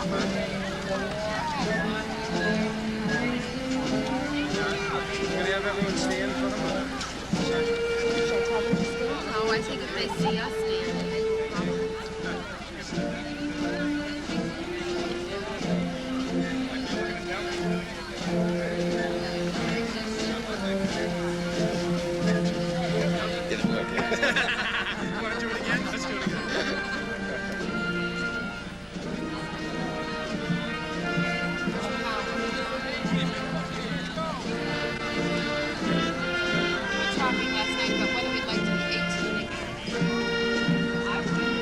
Gonna have everyone stand for them? No, I think if they see us standing, they will probably. You want to do it again? Let's do it again. We're talking last night about whether we'd like to be 18 again. I would.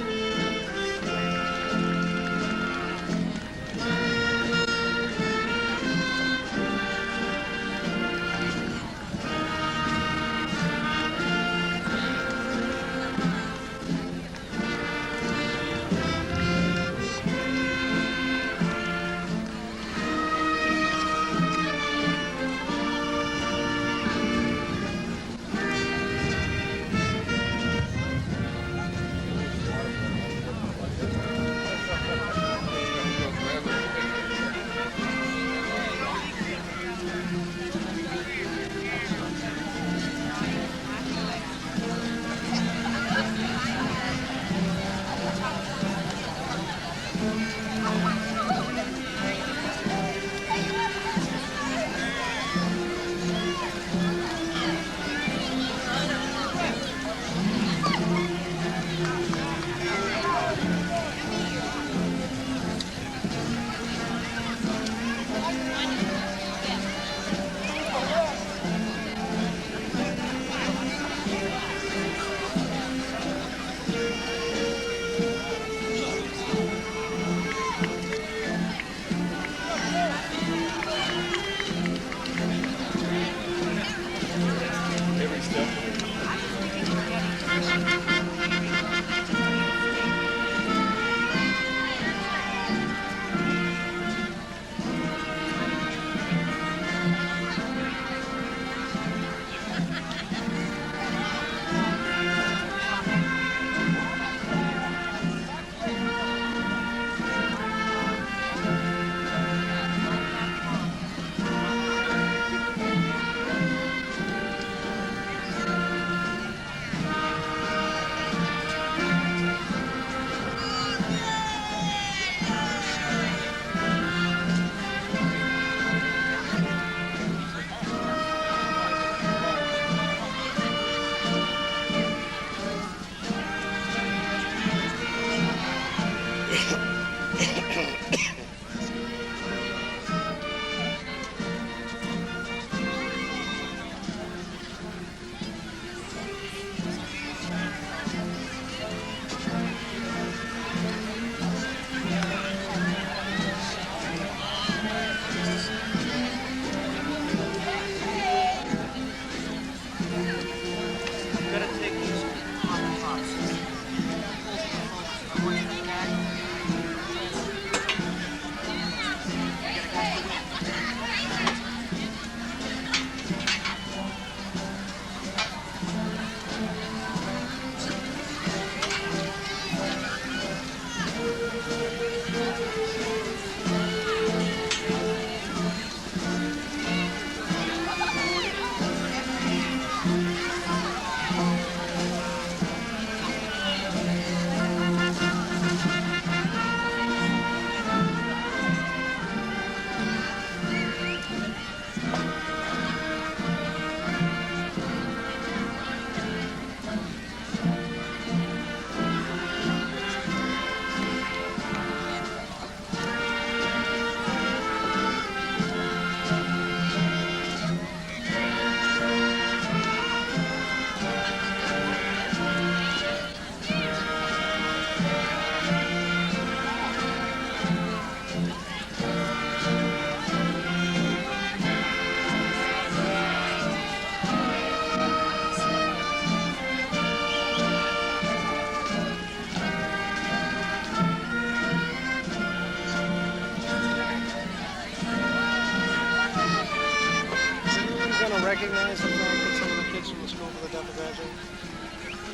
recognize the fact that some of the kids from the School for the Deaf are graduating?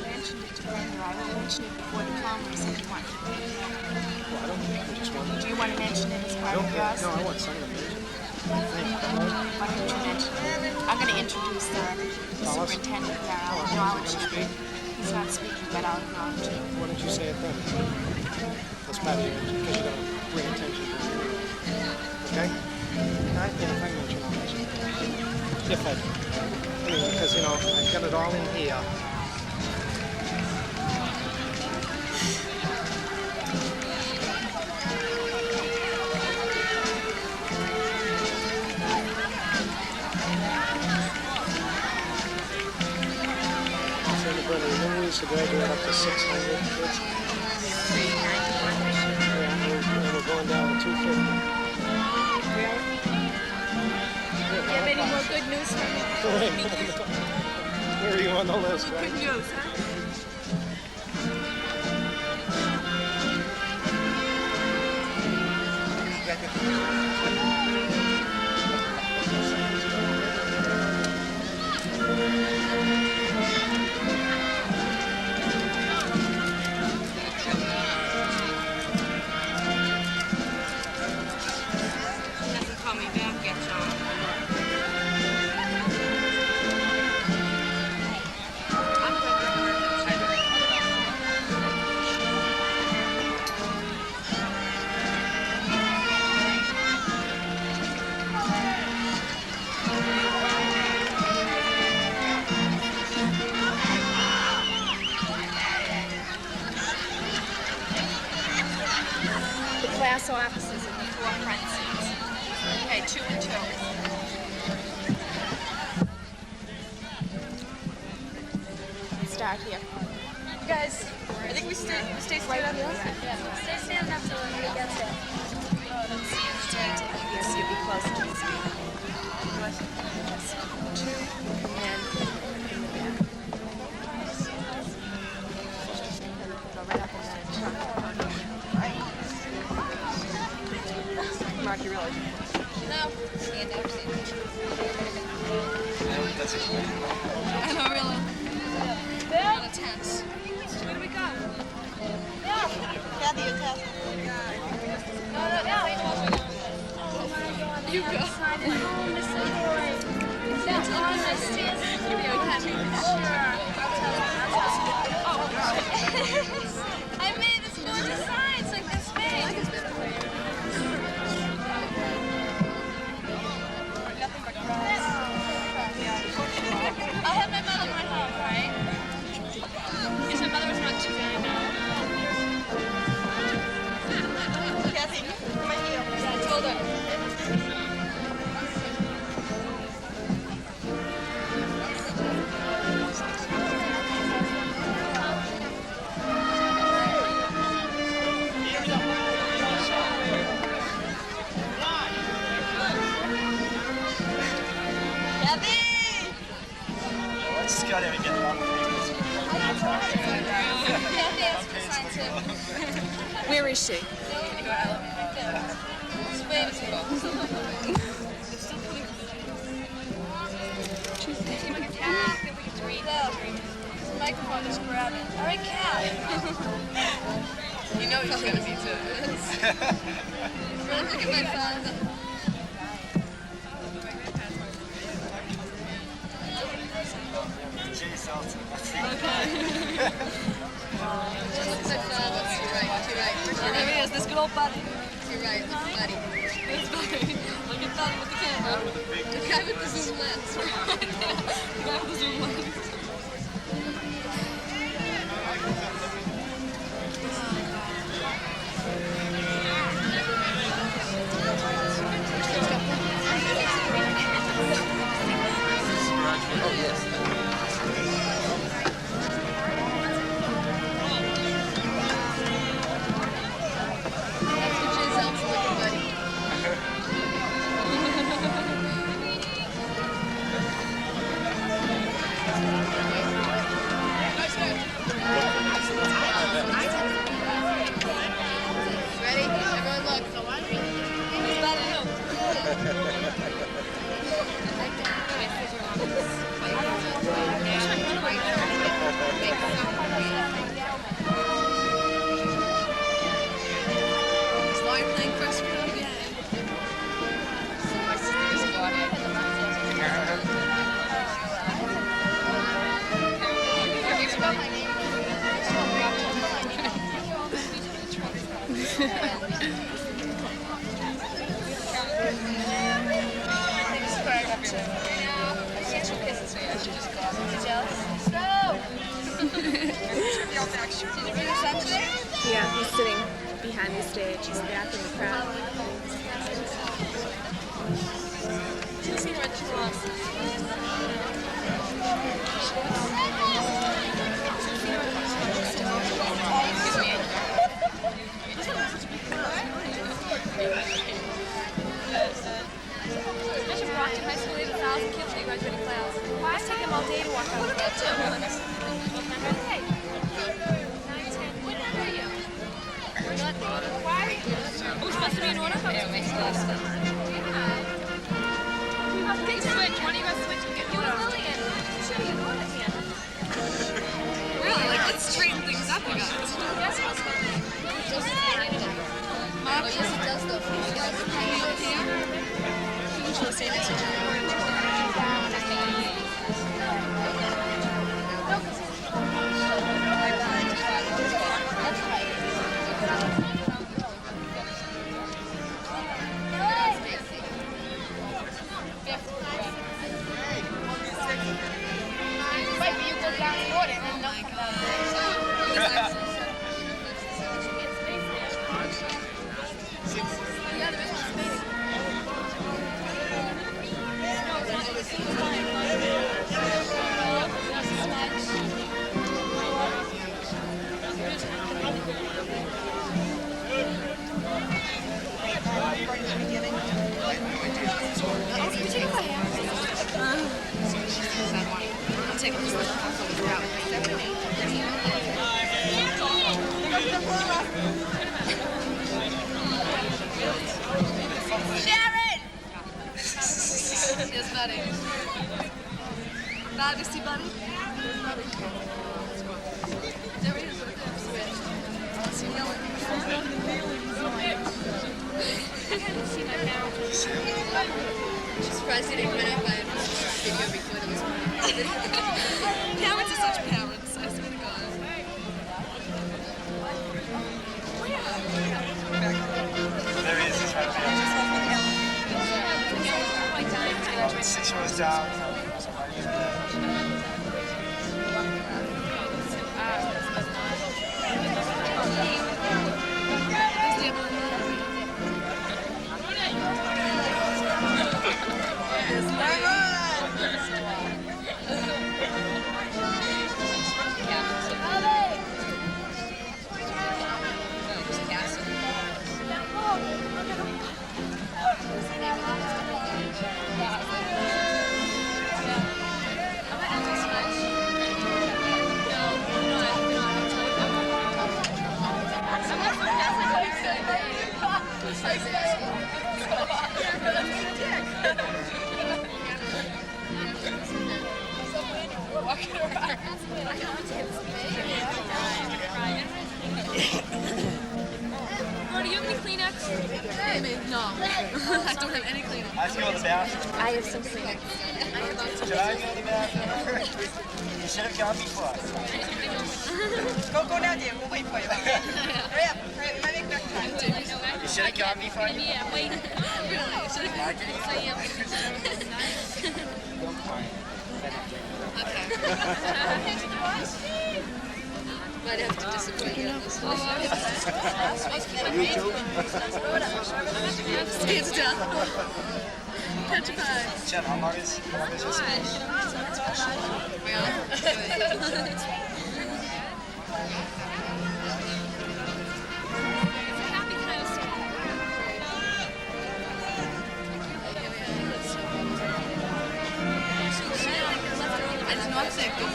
I mentioned it to Brenda. I mentioned it before the Congress if you want. Well, I don't think we just wanted to. Do you you want to mention it as part of yours? No, I want some of them. Why don't you mention it? I'm going to introduce the superintendent there. I'll acknowledge him. He's not speaking, but I'll acknowledge him. Why don't you say it then? That's part of your, because you're going to bring attention to it. Okay? I mention all this. If I do. Anyway, because, you know, I've got it all in here. Brenda, remember we used to graduate up to 600 kids? And we're going down to 250. Really? You have any more good news for me? Where are you on the list, right? Good news, huh? Class offices in the 4 front seats. Okay, 2 and 2. Start here. You guys, I think we stay straight up. Yeah. Stay standing up so everybody gets it. Yes, you'll be closer to the screen. 2, and then in the back. Go right up in that truck. Mark, you realize? No. Stand up. I know, really. We're on a tense. Where do we go? Kathy, your test. You go. That's on the stairs. I made this gorgeous signs like this big. I'll have my mother run home, right? Yes, my mother was not too bad now. Kathy, my heel. Yeah, I told her. Kathy! Let's just go there and get the one. Kathy asked for a sign too. Where is she? Wait a second. The microphone just grab it. All right, Kat. You know he's gonna be too. Look at my father. You're right. Oh, there he is, this good old buddy. You're right, look at buddy. It's buddy. Look at buddy with the camera. The guy with the zoom lens. The guy with the zoom lens. That's what Giselle's looking, buddy. Yeah, he's sitting behind the stage. He's back in the crowd. Imagine Brockton High School, they have 1,000 kids in the graduating class. Why does it take them all day to walk out of that too? Hey. 9, 10. What number are you? We're not there. Why? Who's supposed to be in order? Yeah. They switch. One of you guys switch. You and Lillian. Should be in order here. Really? Like, let's straighten things up, you guys. Yes, Mom, yes, it does, though. You guys hang out here. You usually say next to each other. Yes, buddy. Bad to see, buddy. There he is with him. Switch. See yelling. I haven't seen my parents. She's surprised he didn't win up by a video before it was funny. Parents are such parents. I swear to God. There he is. He's right there. 6 rows down. No. I don't have any Kleenex. I have to go to the bathroom. I have some Kleenex. Should I go to the bathroom? You should have gone before. Go now, dear. We'll wait for you. Hurry up. Hurry up. You might make enough time. You should have gone before. Yeah, wait. Really? Should have Okay. Might have to disappoint you on this one. You too? Stands down. Petrified. Jen, how long is this? I did not say go.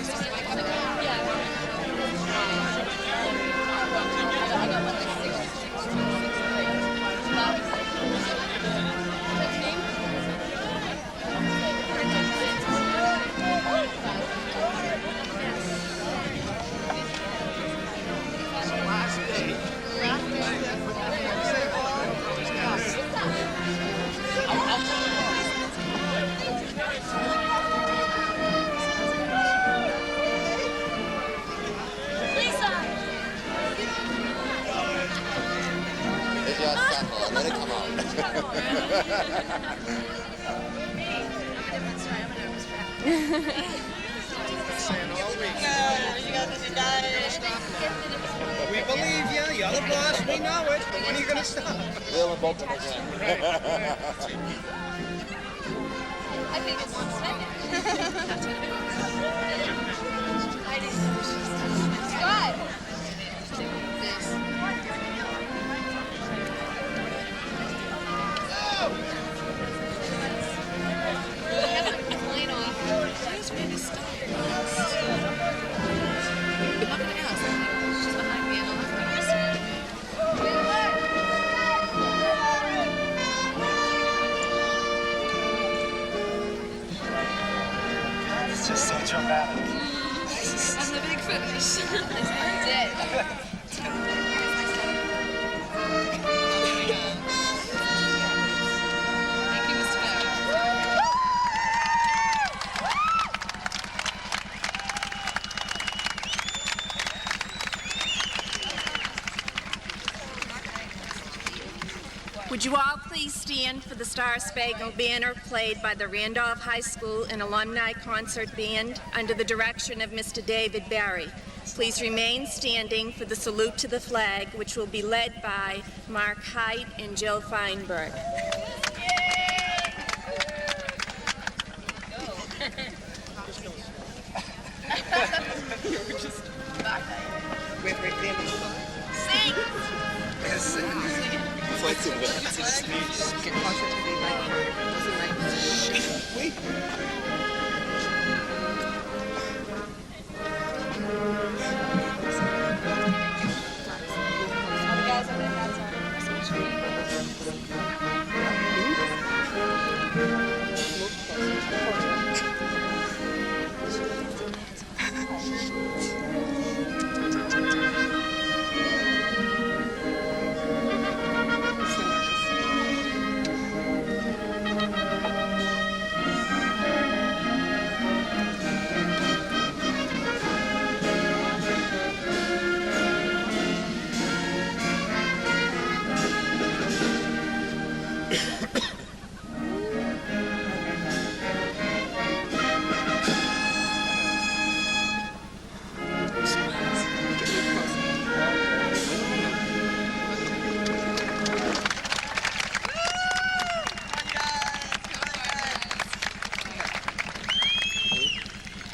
Where's your sample? Let it come out. Saying all week. You guys are digitized. We believe you. You're the boss. We know it. But when are you going to stop? We'll invoke them again. I think it's 1 second. Scott! This. It's just so dramatic. And the big finish. Dead. Thank you, Mr. Barrett. Would you all please stand for the Star-Spangled Banner played by the Randolph High School and Alumni Concert Band under the direction of Mr. David Barry. Please remain standing for the salute to the flag, which will be led by Mark Height and Jill Feinberg.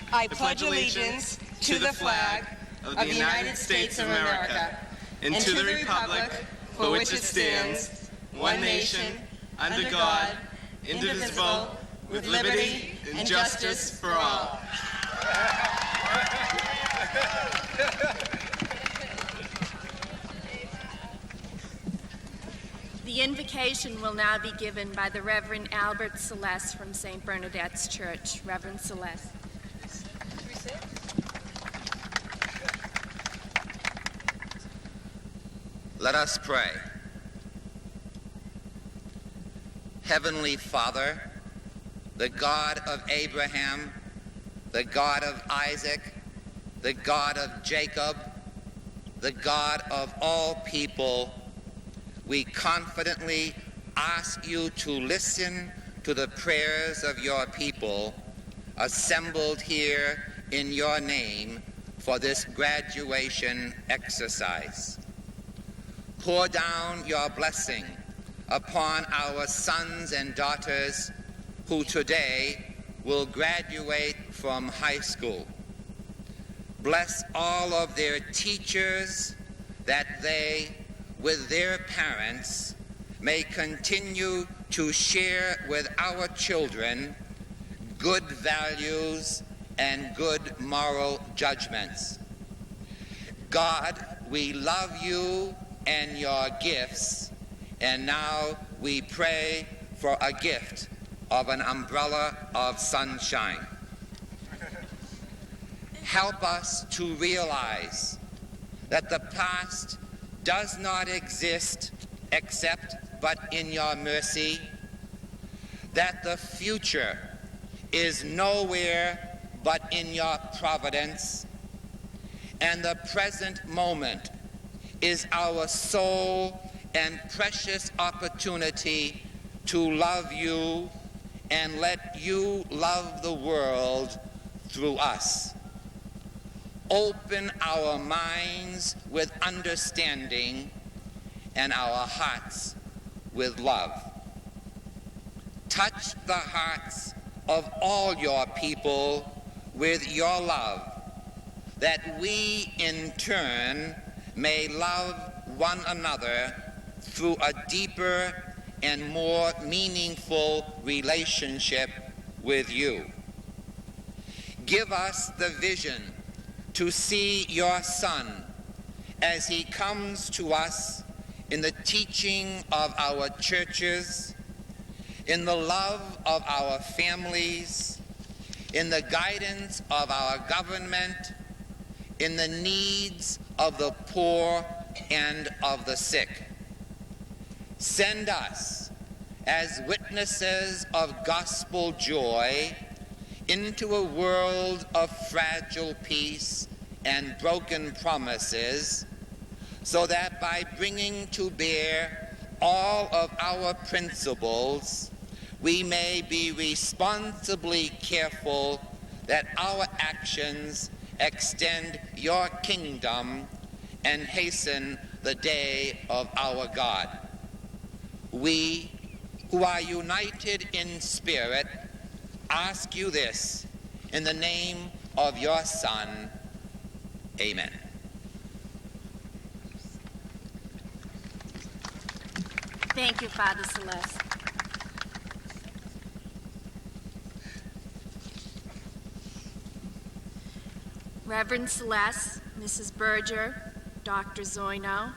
I pledge allegiance to the flag of the United States of America and to the republic for which it stands, one nation, under God, indivisible, with liberty and justice for all. The invocation will now be given by the Reverend Albert Celeste from St. Bernadette's Church. Reverend Celeste. Let us pray. Heavenly Father, the God of Abraham, the God of Isaac, the God of Jacob, the God of all people, we confidently ask you to listen to the prayers of your people assembled here in your name for this graduation exercise. Pour down your blessing upon our sons and daughters who today will graduate from high school. Bless all of their teachers that they, with their parents, may continue to share with our children good values and good moral judgments. God, we love you and your gifts, and now we pray for a gift of an umbrella of sunshine. Help us to realize that the past does not exist except but in your mercy, that the future is nowhere but in your providence, and the present moment is our sole and precious opportunity to love you and let you love the world through us. Open our minds with understanding and our hearts with love. Touch the hearts of all your people with your love, that we in turn may love one another through a deeper and more meaningful relationship with you. Give us the vision to see your Son as he comes to us in the teaching of our churches, in the love of our families, in the guidance of our government, in the needs of the poor and of the sick. Send us as witnesses of gospel joy into a world of fragile peace and broken promises, so that by bringing to bear all of our principles, we may be responsibly careful that our actions extend your kingdom and hasten the day of our God. We, who are united in spirit, ask you this in the name of your Son. Amen. Thank you, Father Celeste. Reverend Celeste, Mrs. Berger, Dr. Zoino,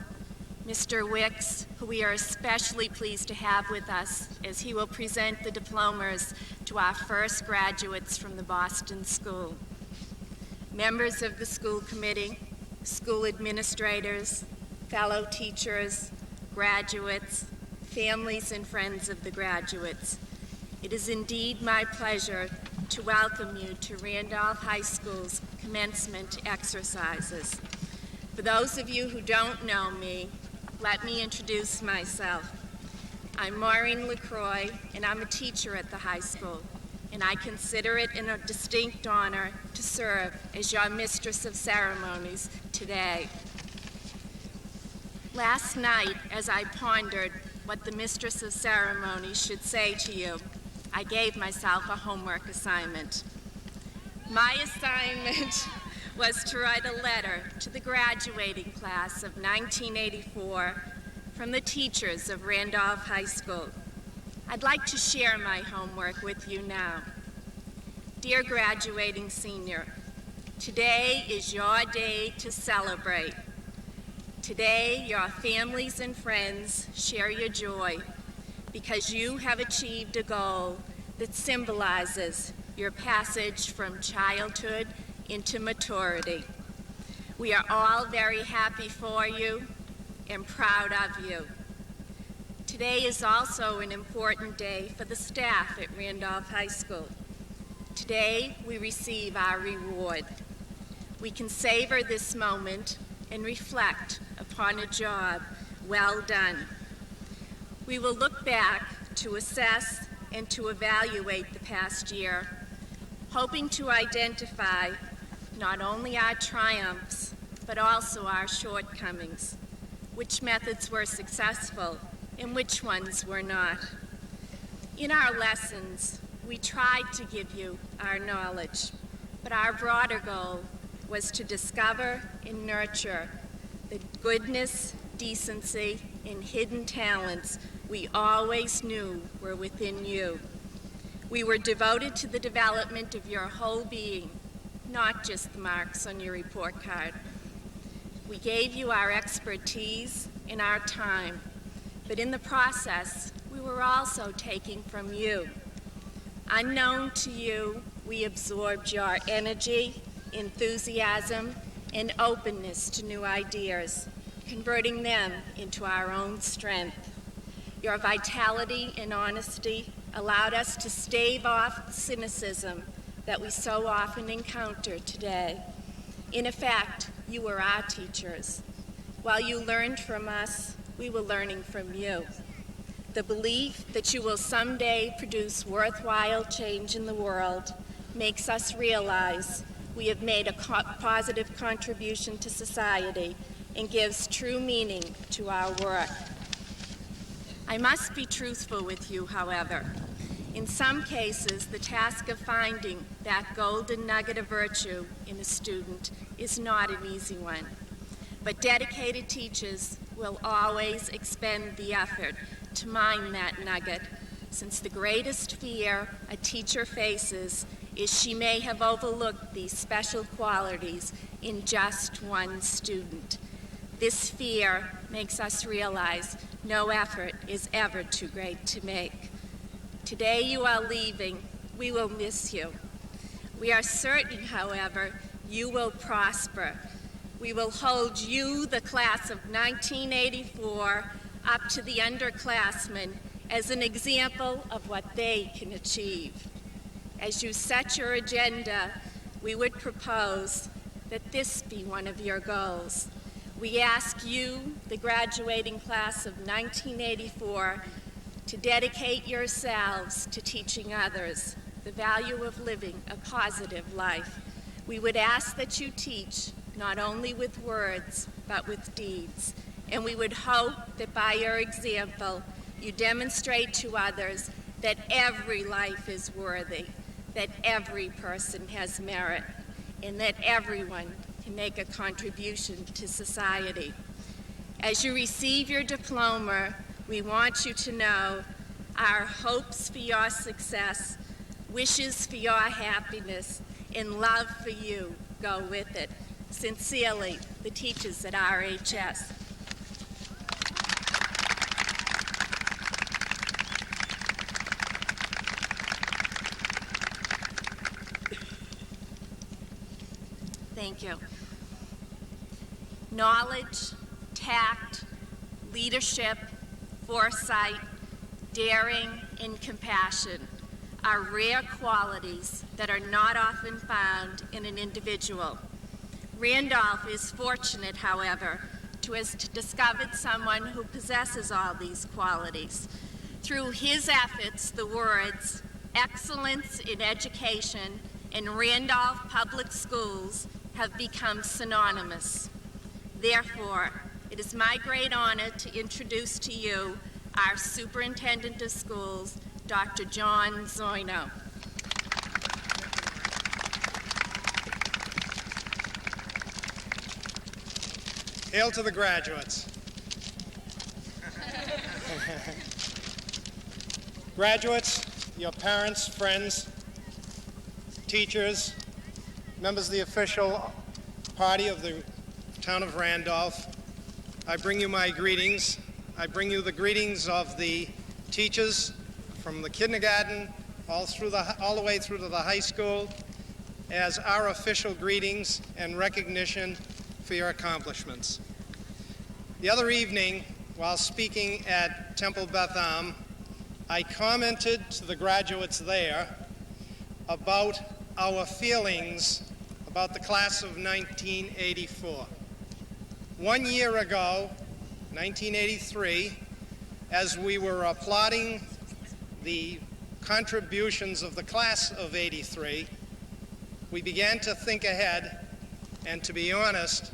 Mr. Wicks, who we are especially pleased to have with us as he will present the diplomas to our first graduates from the Boston School. Members of the school committee, school administrators, fellow teachers, graduates, families and friends of the graduates, it is indeed my pleasure to welcome you to Randolph High School's commencement exercises. For those of you who don't know me, let me introduce myself. I'm Maureen LaCroix, and I'm a teacher at the high school, and I consider it a distinct honor to serve as your Mistress of Ceremonies today. Last night, as I pondered what the Mistress of Ceremonies should say to you, I gave myself a homework assignment. My assignment was to write a letter to the graduating class of 1984 from the teachers of Randolph High School. I'd like to share my homework with you now. Dear graduating senior, today is your day to celebrate. Today, your families and friends share your joy because you have achieved a goal that symbolizes your passage from childhood into maturity. We are all very happy for you and proud of you. Today is also an important day for the staff at Randolph High School. Today, we receive our reward. We can savor this moment and reflect upon a job well done. We will look back to assess and to evaluate the past year, hoping to identify not only our triumphs, but also our shortcomings, which methods were successful and which ones were not. In our lessons, we tried to give you our knowledge, but our broader goal was to discover and nurture the goodness, decency, and hidden talents we always knew were within you. We were devoted to the development of your whole being, not just the marks on your report card. We gave you our expertise and our time, but in the process, we were also taking from you. Unknown to you, we absorbed your energy, enthusiasm, and openness to new ideas, converting them into our own strength. Your vitality and honesty allowed us to stave off the cynicism that we so often encounter today. In effect, you were our teachers. While you learned from us, we were learning from you. The belief that you will someday produce worthwhile change in the world makes us realize we have made a positive contribution to society and gives true meaning to our work. I must be truthful with you, however. In some cases, the task of finding that golden nugget of virtue in a student is not an easy one. But dedicated teachers will always expend the effort to mine that nugget, since the greatest fear a teacher faces is she may have overlooked these special qualities in just one student. This fear makes us realize no effort is ever too great to make. Today you are leaving. We will miss you. We are certain, however, you will prosper. We will hold you, the class of 1984, up to the underclassmen as an example of what they can achieve. As you set your agenda, we would propose that this be one of your goals. We ask you, the graduating class of 1984, to dedicate yourselves to teaching others the value of living a positive life. We would ask that you teach not only with words, but with deeds. And we would hope that by your example, you demonstrate to others that every life is worthy, that every person has merit, and that everyone can make a contribution to society. As you receive your diploma, we want you to know our hopes for your success, wishes for your happiness, and love for you go with it. Sincerely, the teachers at RHS. Thank you. Knowledge, tact, leadership, foresight, daring, and compassion are rare qualities that are not often found in an individual. Randolph is fortunate, however, to have discovered someone who possesses all these qualities. Through his efforts, the words excellence in education and Randolph Public Schools have become synonymous. Therefore, it is my great honor to introduce to you our Superintendent of Schools, Dr. John Zoino. Hail to the graduates. Graduates, your parents, friends, teachers, members of the official party of the town of Randolph, I bring you my greetings. I bring you the greetings of the teachers from the kindergarten all the way through to the high school as our official greetings and recognition for your accomplishments. The other evening, while speaking at Temple Beth Am, I commented to the graduates there about our feelings about the class of 1984. 1 year ago, 1983, as we were applauding the contributions of the class of '83, we began to think ahead, and to be honest,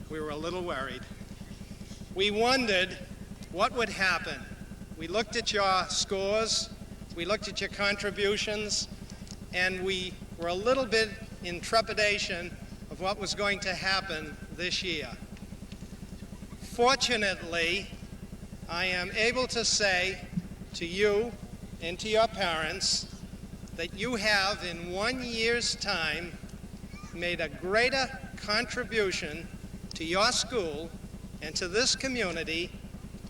we were a little worried. We wondered what would happen. We looked at your scores, we looked at your contributions, and we were a little bit in trepidation of what was going to happen this year. Fortunately, I am able to say to you and to your parents that you have, in 1 year's time, made a greater contribution to your school and to this community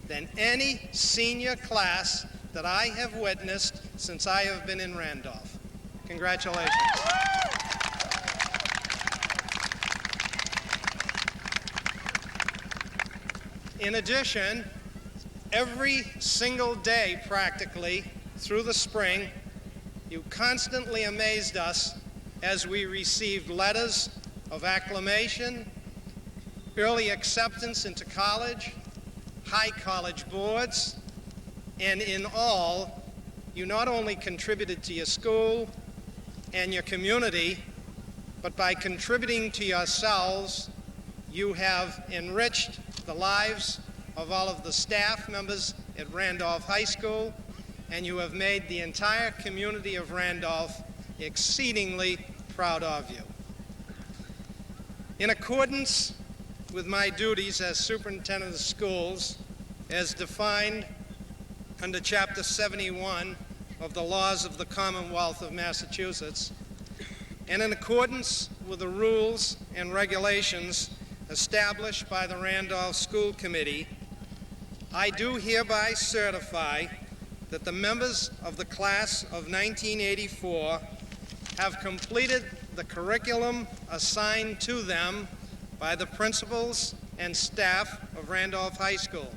than any senior class that I have witnessed since I have been in Randolph. Congratulations. In addition, every single day practically through the spring, you constantly amazed us as we received letters of acclamation, early acceptance into college, high college boards, and in all, you not only contributed to your school and your community, but by contributing to yourselves, you have enriched the lives of all of the staff members at Randolph High School, and you have made the entire community of Randolph exceedingly proud of you. In accordance with my duties as superintendent of schools, as defined under Chapter 71 of the laws of the Commonwealth of Massachusetts, and in accordance with the rules and regulations established by the Randolph School Committee, I do hereby certify that the members of the class of 1984 have completed the curriculum assigned to them by the principals and staff of Randolph High School.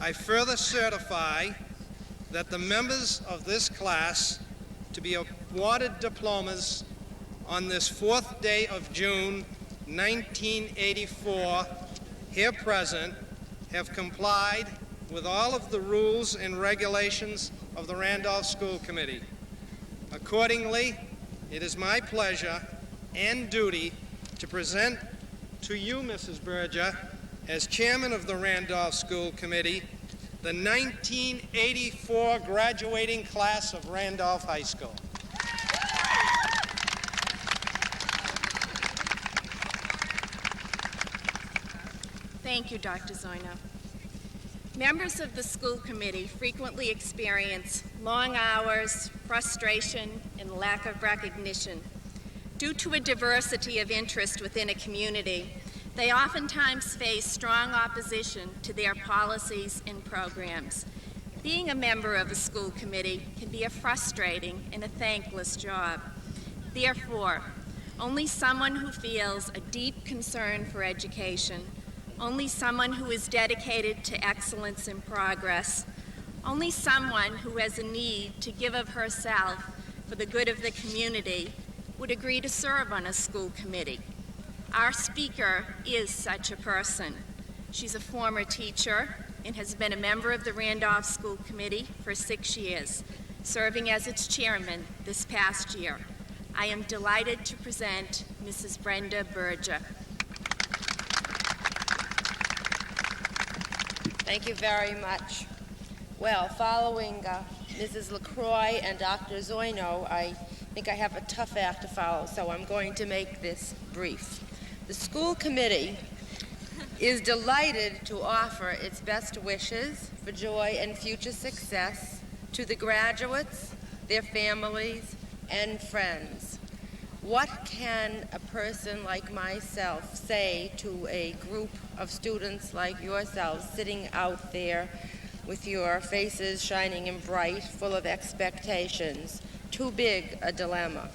I further certify that the members of this class to be awarded diplomas on this 4th day of June 1984 here present have complied with all of the rules and regulations of the Randolph School Committee. Accordingly, it is my pleasure and duty to present to you, Mrs. Berger, as chairman of the Randolph School Committee, the 1984 graduating class of Randolph High School. Thank you, Dr. Zoino. Members of the school committee frequently experience long hours, frustration, and lack of recognition. Due to a diversity of interest within a community, they oftentimes face strong opposition to their policies and programs. Being a member of a school committee can be a frustrating and a thankless job. Therefore, only someone who feels a deep concern for education, only someone who is dedicated to excellence and progress, only someone who has a need to give of herself for the good of the community would agree to serve on a school committee. Our speaker is such a person. She's a former teacher and has been a member of the Randolph School Committee for 6 years, serving as its chairman this past year. I am delighted to present Mrs. Brenda Berger. Thank you very much. Well, following Mrs. LaCroix and Dr. Zoino, I think I have a tough act to follow, so I'm going to make this brief. The school committee is delighted to offer its best wishes for joy and future success to the graduates, their families, and friends. What can a person like myself say to a group of students like yourselves sitting out there with your faces shining and bright, full of expectations? Too big a dilemma.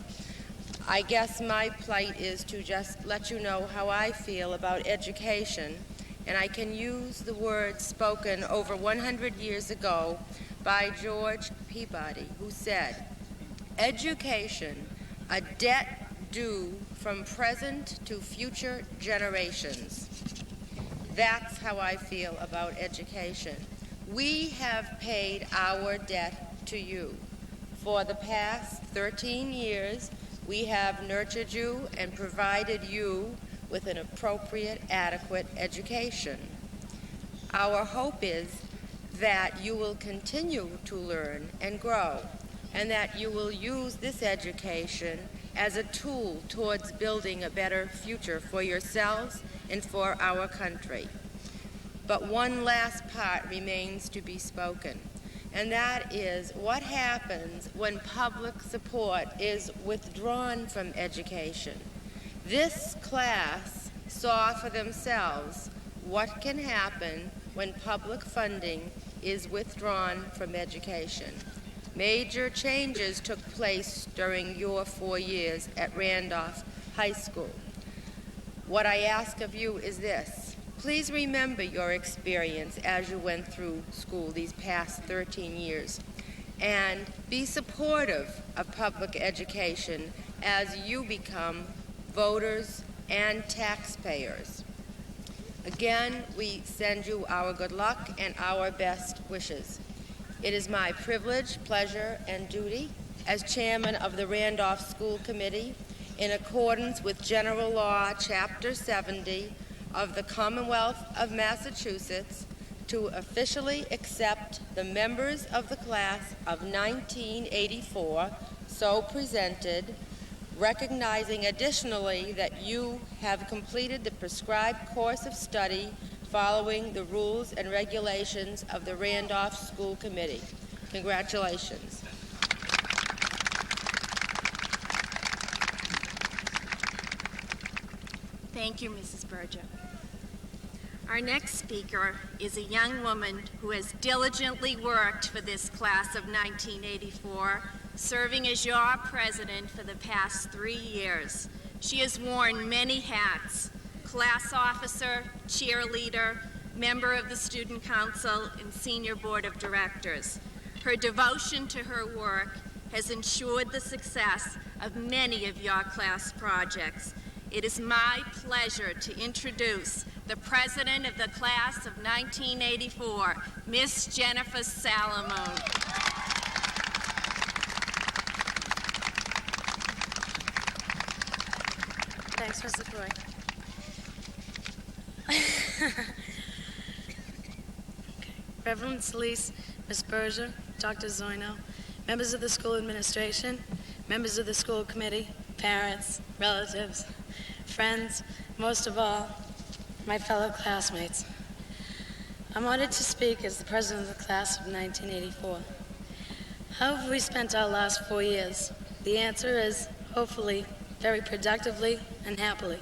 I guess my plight is to just let you know how I feel about education, and I can use the words spoken over 100 years ago by George Peabody, who said, "Education, a debt due from present to future generations." That's how I feel about education. We have paid our debt to you. For the past 13 years, we have nurtured you and provided you with an appropriate, adequate education. Our hope is that you will continue to learn and grow, and that you will use this education as a tool towards building a better future for yourselves and for our country. But one last part remains to be spoken, and that is what happens when public support is withdrawn from education. This class saw for themselves what can happen when public funding is withdrawn from education. Major changes took place during your 4 years at Randolph High School. What I ask of you is this: please remember your experience as you went through school these past 13 years, and be supportive of public education as you become voters and taxpayers. Again, we send you our good luck and our best wishes. It is my privilege, pleasure, and duty as chairman of the Randolph School Committee, in accordance with General Law, Chapter 70 of the Commonwealth of Massachusetts, to officially accept the members of the class of 1984, so presented, recognizing additionally that you have completed the prescribed course of study following the rules and regulations of the Randolph School Committee. Congratulations. Thank you, Mrs. Berger. Our next speaker is a young woman who has diligently worked for this class of 1984, serving as your president for the past 3 years. She has worn many hats: class officer, cheerleader, member of the student council, and senior board of directors. Her devotion to her work has ensured the success of many of your class projects. It is my pleasure to introduce the president of the class of 1984, Miss Jennifer Salamone. Thanks, Mr. Croy. Reverend Solis, Ms. Berger, Dr. Zoino, members of the school administration, members of the school committee, parents, relatives, friends, most of all, my fellow classmates. I'm honored to speak as the president of the class of 1984. How have we spent our last 4 years? The answer is, hopefully, very productively and happily.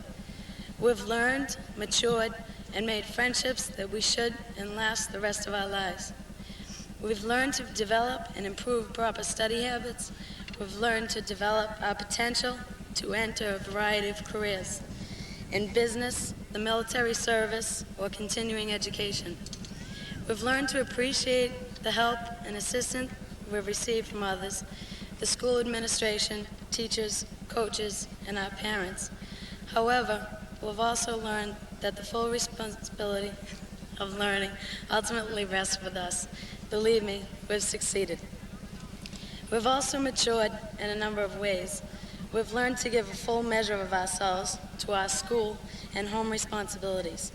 We've learned, matured, and made friendships that we should and last the rest of our lives. We've learned to develop and improve proper study habits. We've learned to develop our potential to enter a variety of careers in business, the military service, or continuing education. We've learned to appreciate the help and assistance we've received from others, the school administration, teachers, coaches, and our parents. However, we've also learned that the full responsibility of learning ultimately rests with us. Believe me, we've succeeded. We've also matured in a number of ways. We've learned to give a full measure of ourselves to our school and home responsibilities,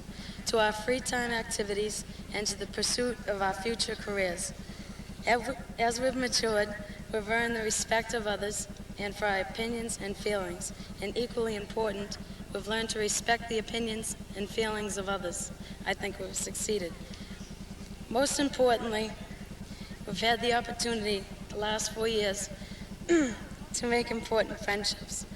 to our free time activities, and to the pursuit of our future careers. As we've matured, we've earned the respect of others and for our opinions and feelings, and equally important, we've learned to respect the opinions and feelings of others. I think we've succeeded. Most importantly, we've had the opportunity the last 4 years to make important friendships.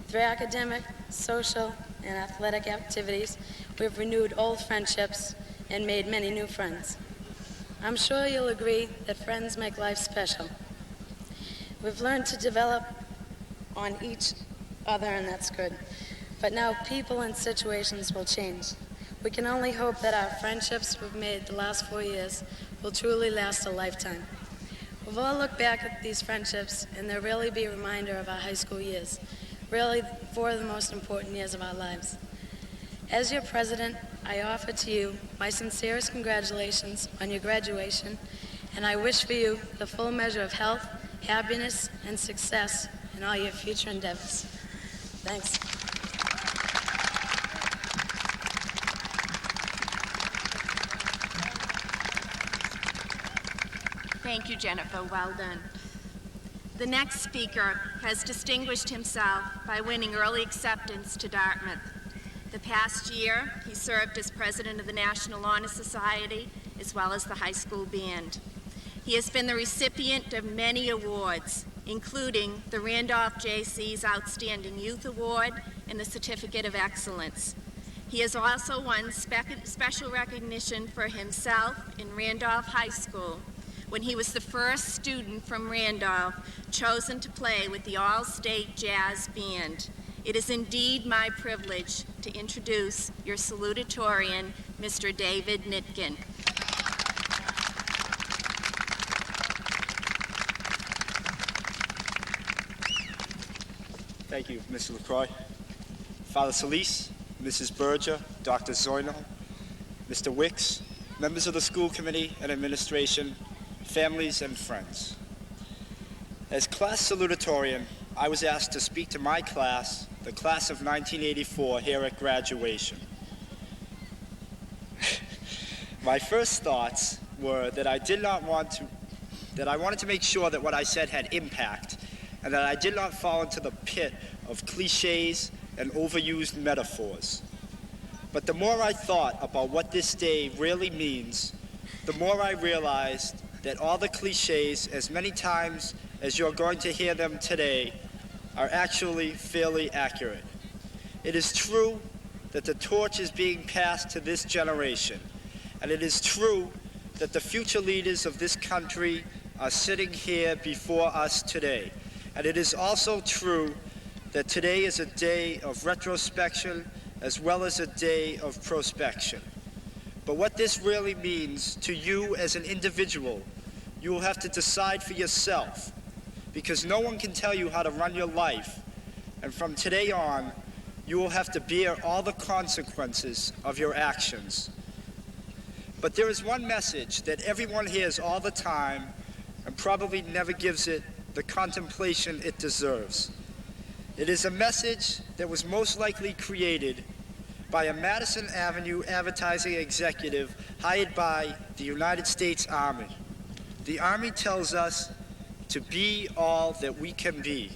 Through academic, social, and athletic activities, we've renewed old friendships and made many new friends. I'm sure you'll agree that friends make life special. We've learned to develop on each other, and that's good. But now people and situations will change. We can only hope that our friendships we've made the last 4 years will truly last a lifetime. We've all looked back at these friendships, and they'll really be a reminder of our high school years, really 4 of the most important years of our lives. As your president, I offer to you my sincerest congratulations on your graduation, and I wish for you the full measure of health, happiness, and success in all your future endeavors. Thanks. Thank you, Jennifer. Well done. The next speaker has distinguished himself by winning early acceptance to Dartmouth. The past year, he served as president of the National Honor Society, as well as the high school band. He has been the recipient of many awards, including the Randolph JC's Outstanding Youth Award and the Certificate of Excellence. He has also won special recognition for himself in Randolph High School, when he was the first student from Randolph chosen to play with the All-State Jazz Band. It is indeed my privilege to introduce your salutatorian, Mr. David Nitkin. Thank you, Mr. LaCroix. Father Solis, Mrs. Berger, Dr. Zoino, Mr. Wicks, members of the school committee and administration, families and friends. As class salutatorian, I was asked to speak to my class, the class of 1984, here at graduation. My first thoughts were that I wanted to make sure that what I said had impact, and that I did not fall into the pit of cliches and overused metaphors. But the more I thought about what this day really means, the more I realized that all the cliches, as many times as you're going to hear them today, are actually fairly accurate. It is true that the torch is being passed to this generation, and it is true that the future leaders of this country are sitting here before us today. And it is also true that today is a day of retrospection as well as a day of prospection. But what this really means to you as an individual, you will have to decide for yourself, because no one can tell you how to run your life. And from today on, you will have to bear all the consequences of your actions. But there is one message that everyone hears all the time and probably never gives it the contemplation it deserves. It is a message that was most likely created by a Madison Avenue advertising executive hired by the United States Army. The Army tells us to be all that we can be.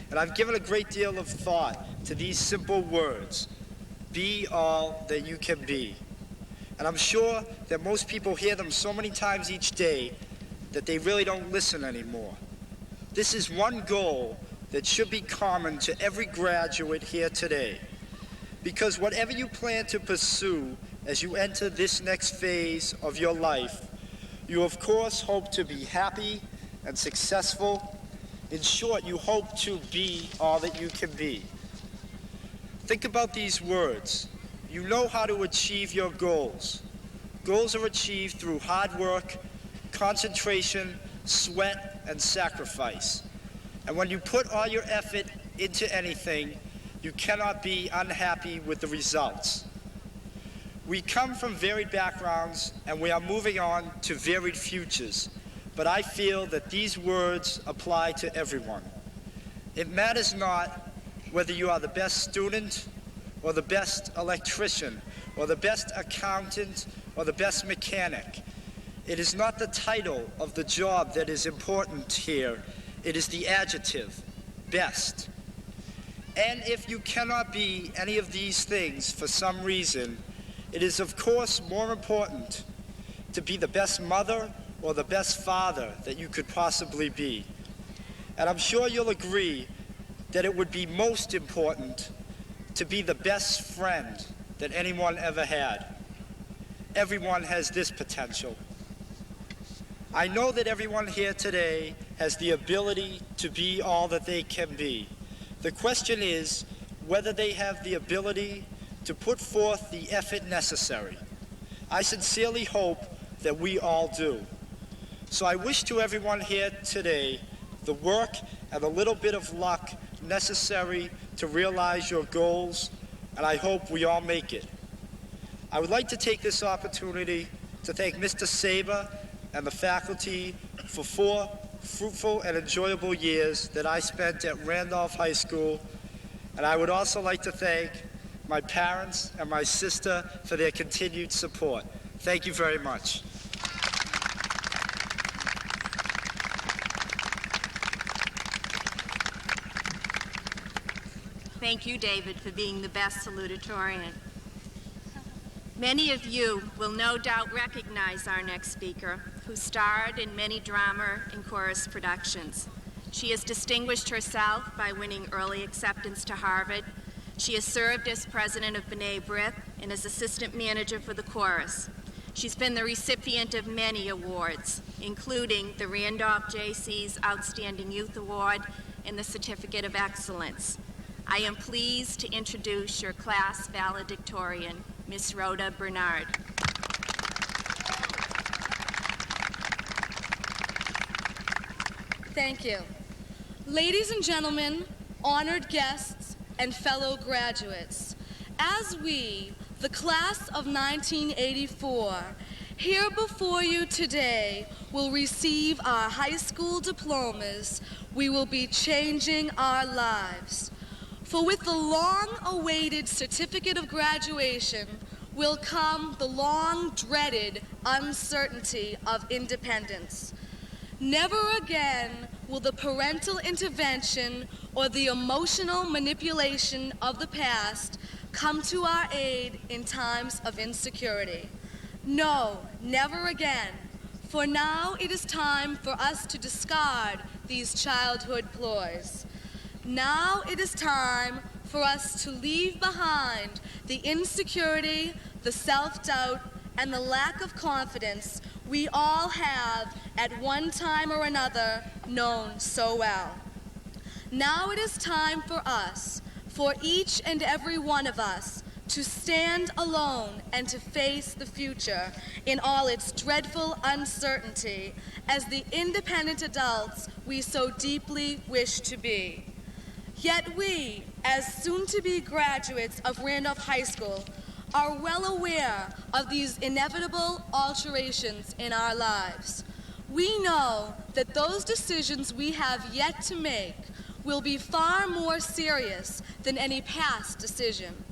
And I've given a great deal of thought to these simple words, be all that you can be. And I'm sure that most people hear them so many times each day that they really don't listen anymore. This is one goal that should be common to every graduate here today. Because whatever you plan to pursue as you enter this next phase of your life, you of course hope to be happy and successful. In short, you hope to be all that you can be. Think about these words. You know how to achieve your goals. Goals are achieved through hard work, concentration, sweat, and sacrifice. And when you put all your effort into anything, you cannot be unhappy with the results. We come from varied backgrounds, and we are moving on to varied futures. But I feel that these words apply to everyone. It matters not whether you are the best student, or the best electrician, or the best accountant, or the best mechanic. It is not the title of the job that is important here. It is the adjective, best. And if you cannot be any of these things for some reason, it is of course more important to be the best mother or the best father that you could possibly be. And I'm sure you'll agree that it would be most important to be the best friend that anyone ever had. Everyone has this potential. I know that everyone here today has the ability to be all that they can be. The question is whether they have the ability to put forth the effort necessary. I sincerely hope that we all do. So I wish to everyone here today the work and a little bit of luck necessary to realize your goals, and I hope we all make it. I would like to take this opportunity to thank Mr. Saber and the faculty for 4 fruitful and enjoyable years that I spent at Randolph High School, and I would also like to thank my parents and my sister for their continued support. Thank you very much. Thank you, David, for being the best salutatorian. Many of you will no doubt recognize our next speaker, who starred in many drama and chorus productions. She has distinguished herself by winning early acceptance to Harvard. She has served as president of B'nai B'rith and as assistant manager for the chorus. She's been the recipient of many awards, including the Randolph JC's Outstanding Youth Award and the Certificate of Excellence. I am pleased to introduce your class valedictorian, Miss Rhoda Bernard. Thank you. Ladies and gentlemen, honored guests, and fellow graduates, as we, the class of 1984, here before you today will receive our high school diplomas. We will be changing our lives. For with the long-awaited certificate of graduation will come the long-dreaded uncertainty of independence. Never again will the parental intervention or the emotional manipulation of the past come to our aid in times of insecurity. No, never again. For now it is time for us to discard these childhood ploys. Now it is time for us to leave behind the insecurity, the self-doubt, and the lack of confidence we all have at one time or another known so well. Now it is time for us, for each and every one of us, to stand alone and to face the future in all its dreadful uncertainty as the independent adults we so deeply wish to be. Yet we, as soon-to-be graduates of Randolph High School, are well aware of these inevitable alterations in our lives. We know that those decisions we have yet to make will be far more serious than any past decision.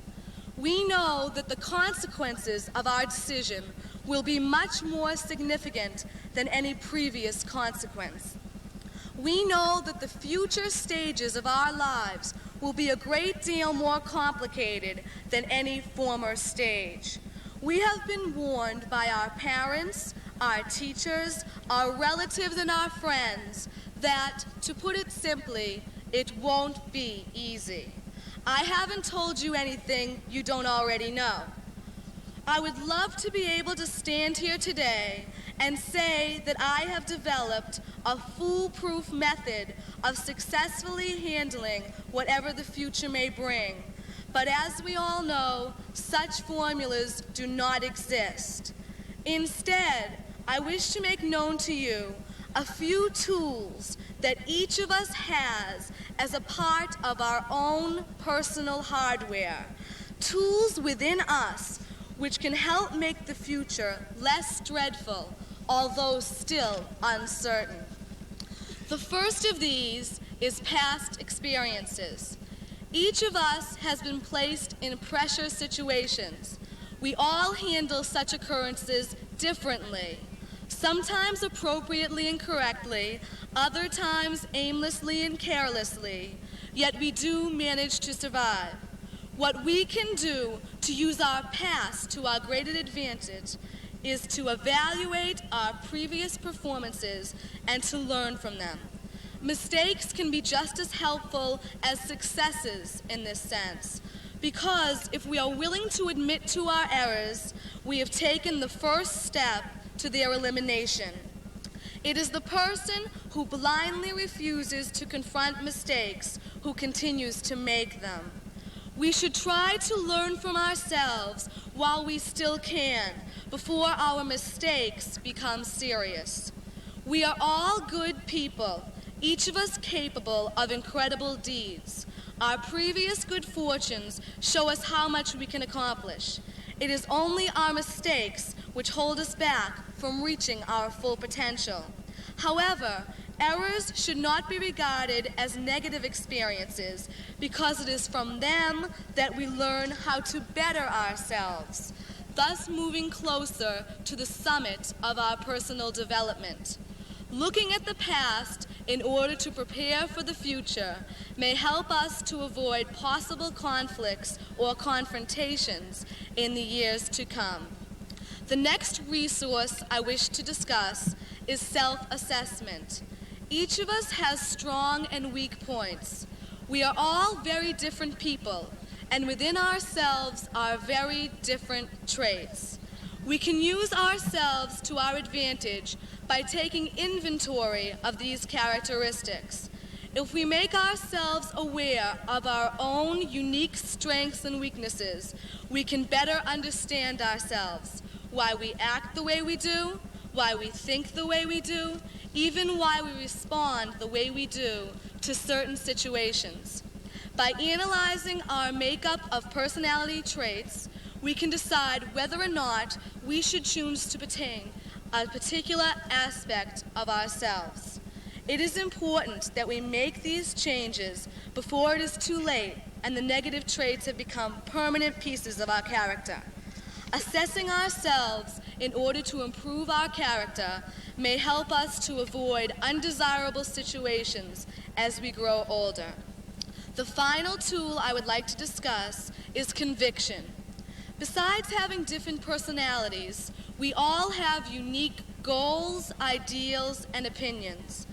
We know that the consequences of our decision will be much more significant than any previous consequence. We know that the future stages of our lives will be a great deal more complicated than any former stage. We have been warned by our parents, our teachers, our relatives, and our friends that, to put it simply, it won't be easy. I haven't told you anything you don't already know. I would love to be able to stand here today and say that I have developed a foolproof method of successfully handling whatever the future may bring. But as we all know, such formulas do not exist. Instead, I wish to make known to you a few tools that each of us has as a part of our own personal hardware. Tools within us which can help make the future less dreadful, although still uncertain. The first of these is past experiences. Each of us has been placed in pressure situations. We all handle such occurrences differently, sometimes appropriately and correctly, other times aimlessly and carelessly, yet we do manage to survive. What we can do to use our past to our great advantage is to evaluate our previous performances and to learn from them. Mistakes can be just as helpful as successes in this sense, because if we are willing to admit to our errors, we have taken the first step to their elimination. It is the person who blindly refuses to confront mistakes who continues to make them. We should try to learn from ourselves while we still can, before our mistakes become serious. We are all good people, each of us capable of incredible deeds. Our previous good fortunes show us how much we can accomplish. It is only our mistakes which hold us back from reaching our full potential. However, errors should not be regarded as negative experiences because it is from them that we learn how to better ourselves, thus moving closer to the summit of our personal development. Looking at the past in order to prepare for the future may help us to avoid possible conflicts or confrontations in the years to come. The next resource I wish to discuss is self-assessment. Each of us has strong and weak points. We are all very different people, and within ourselves are very different traits. We can use ourselves to our advantage by taking inventory of these characteristics. If we make ourselves aware of our own unique strengths and weaknesses, we can better understand ourselves, why we act the way we do, why we think the way we do, even why we respond the way we do to certain situations. By analyzing our makeup of personality traits, we can decide whether or not we should choose to attain a particular aspect of ourselves. It is important that we make these changes before it is too late and the negative traits have become permanent pieces of our character. Assessing ourselves in order to improve our character may help us to avoid undesirable situations as we grow older. The final tool I would like to discuss is conviction. Besides having different personalities, we all have unique goals, ideals, and opinions.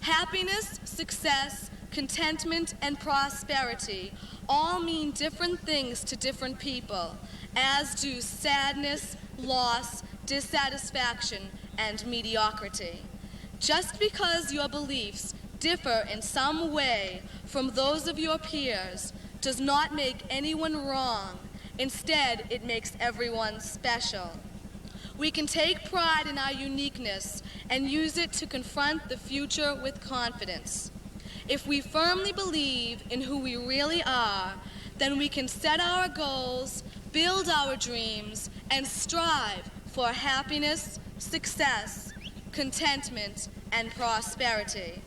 Happiness, success, contentment, and prosperity all mean different things to different people, as do sadness, loss, dissatisfaction, and mediocrity. Just because your beliefs differ in some way from those of your peers does not make anyone wrong. Instead, it makes everyone special. We can take pride in our uniqueness and use it to confront the future with confidence. If we firmly believe in who we really are, then we can set our goals, build our dreams, and strive for happiness, success, contentment, and prosperity.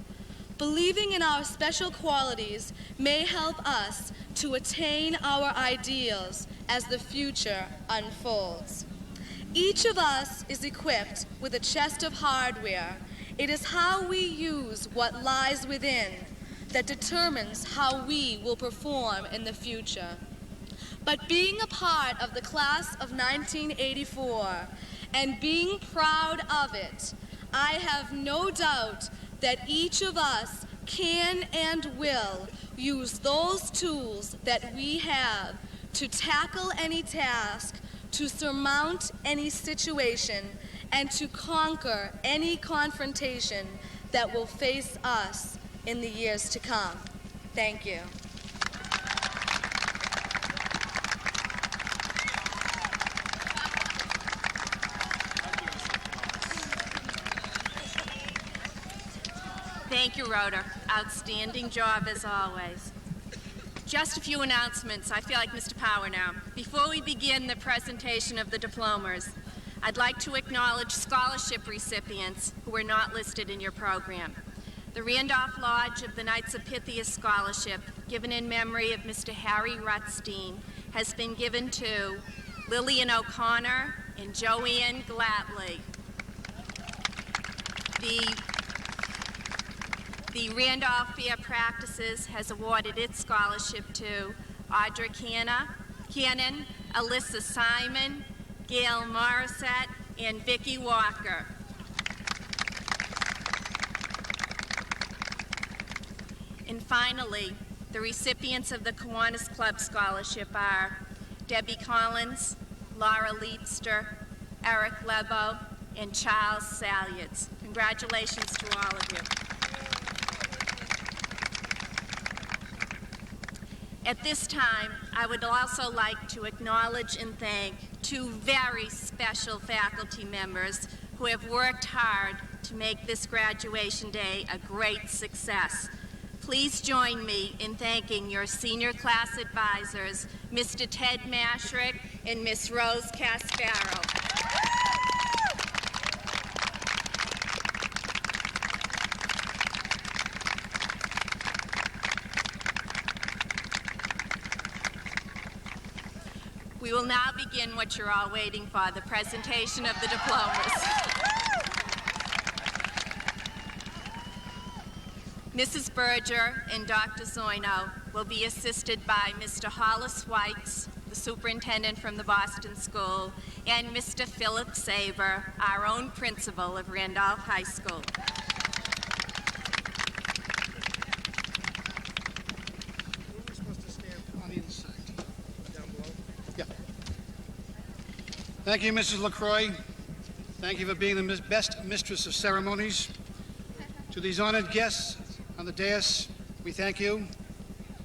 Believing in our special qualities may help us to attain our ideals as the future unfolds. Each of us is equipped with a chest of hardware. It is how we use what lies within that determines how we will perform in the future. But being a part of the class of 1984 and being proud of it, I have no doubt that each of us can and will use those tools that we have to tackle any task, to surmount any situation, and to conquer any confrontation that will face us in the years to come. Thank you. Thank you, Rhoda. Outstanding job as always. Just a few announcements. I feel like Mr. Power now. Before we begin the presentation of the diplomas, I'd like to acknowledge scholarship recipients who were not listed in your program. The Randolph Lodge of the Knights of Pythias Scholarship, given in memory of Mr. Harry Rutstein, has been given to Lillian O'Connor and Joanne Glatley. The Randolph Fair Practices has awarded its scholarship to Audra Cannon, Alyssa Simon, Gail Morissette, and Vicki Walker. And finally, the recipients of the Kiwanis Club Scholarship are Debbie Collins, Laura Leitster, Eric Lebo, and Charles Salyards. Congratulations to all of you. At this time, I would also like to acknowledge and thank two very special faculty members who have worked hard to make this graduation day a great success. Please join me in thanking your senior class advisors, Mr. Ted Mashrick and Miss Rose Casparo. We will now begin what you're all waiting for, the presentation of the diplomas. Mrs. Berger and Dr. Zoino will be assisted by Mr. Hollis Weitz, the superintendent from the Boston School, and Mr. Philip Saber, our own principal of Randolph High School. We're supposed to stand on the inside, down below. Yeah. Thank you, Mrs. LaCroix. Thank you for being the best mistress of ceremonies. To these honored guests on the dais, we thank you.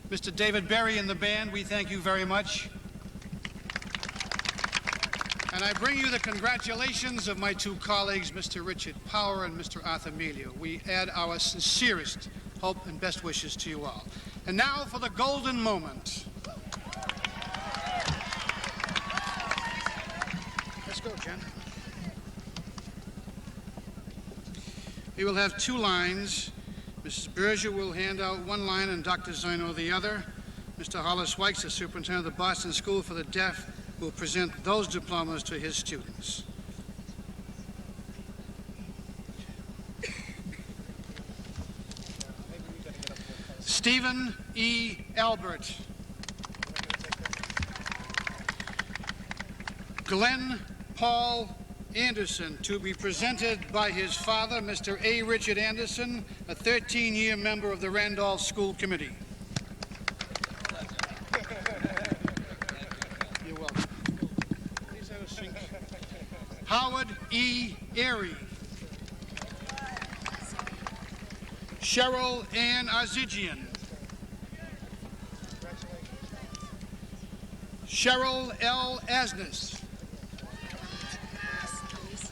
Mr. David Berry and the band, we thank you very much. And I bring you the congratulations of my two colleagues, Mr. Richard Power and Mr. Arthur Melio. We add our sincerest hope and best wishes to you all. And now for the golden moment. go, Jen. We will have two lines. Mrs. Berger will hand out one line and Dr. Zoino the other. Mr. Hollis Wykes, the superintendent of the Boston School for the Deaf, will present those diplomas to his students. Stephen E. Albert. Glenn Paul Anderson, to be presented by his father, Mr. A. Richard Anderson, a 13-year member of the Randolph School Committee. You're welcome. Howard E. Airy. Cheryl Ann Arzigian. Cheryl L. Asnes.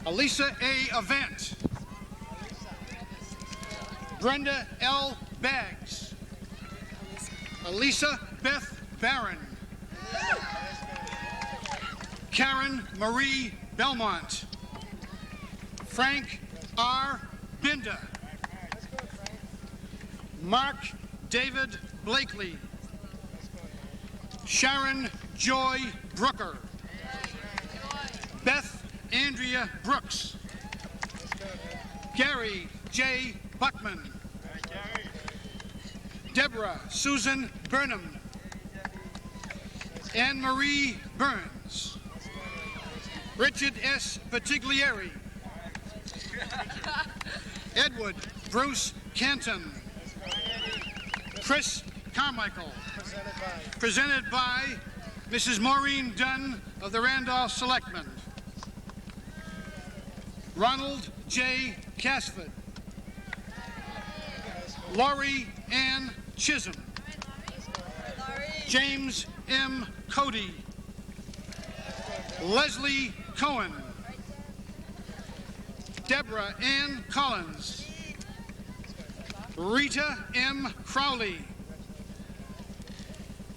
Elisa A. Avant. Brenda L. Baggs. Elisa Beth Barron. Karen Marie Belmont. Frank R. Binder. Mark David Blakely. Sharon Joy Brooker. Beth Andrea Brooks. Gary J. Buckman. Deborah Susan Burnham. Anne Marie Burns. Richard S. Patiglieri. Edward Bruce Canton. Chris Carmichael. Presented by Mrs. Maureen Dunn of the Randolph Selectmen. Ronald J. Casford. Laurie Ann Chisholm. James M. Cody. Leslie Cohen. Deborah Ann Collins. Rita M. Crowley.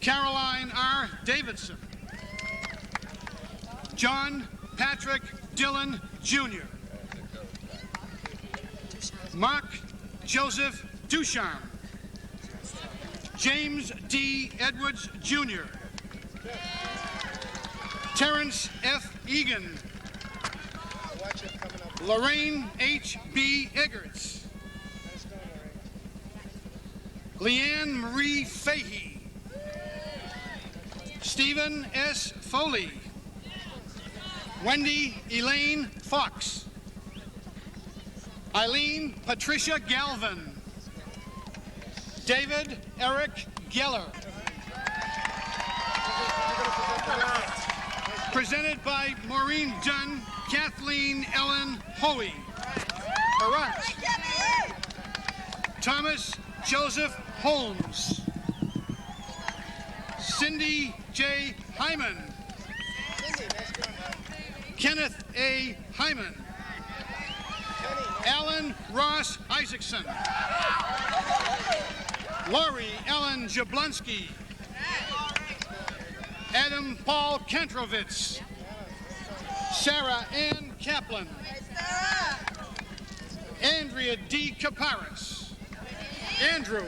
Caroline R. Davidson. John Patrick Dillon, Jr. Mark Joseph Ducharme. James D. Edwards, Jr. Terrence F. Egan. Lorraine H. B. Eggerts. Leanne Marie Fahey. Stephen S. Foley. Wendy Elaine Fox. Eileen Patricia Galvin. David Eric Geller. Presented by Maureen Dunn, Kathleen Ellen Hoey. Correct. Thomas Joseph Holmes. Cindy J. Hyman. Kenneth A. Hyman. Alan Ross Isaacson. Laurie Ellen Jablonski. Adam Paul Kentrovitz. Sarah Ann Kaplan. Andrea D. Kaparis. Andrew.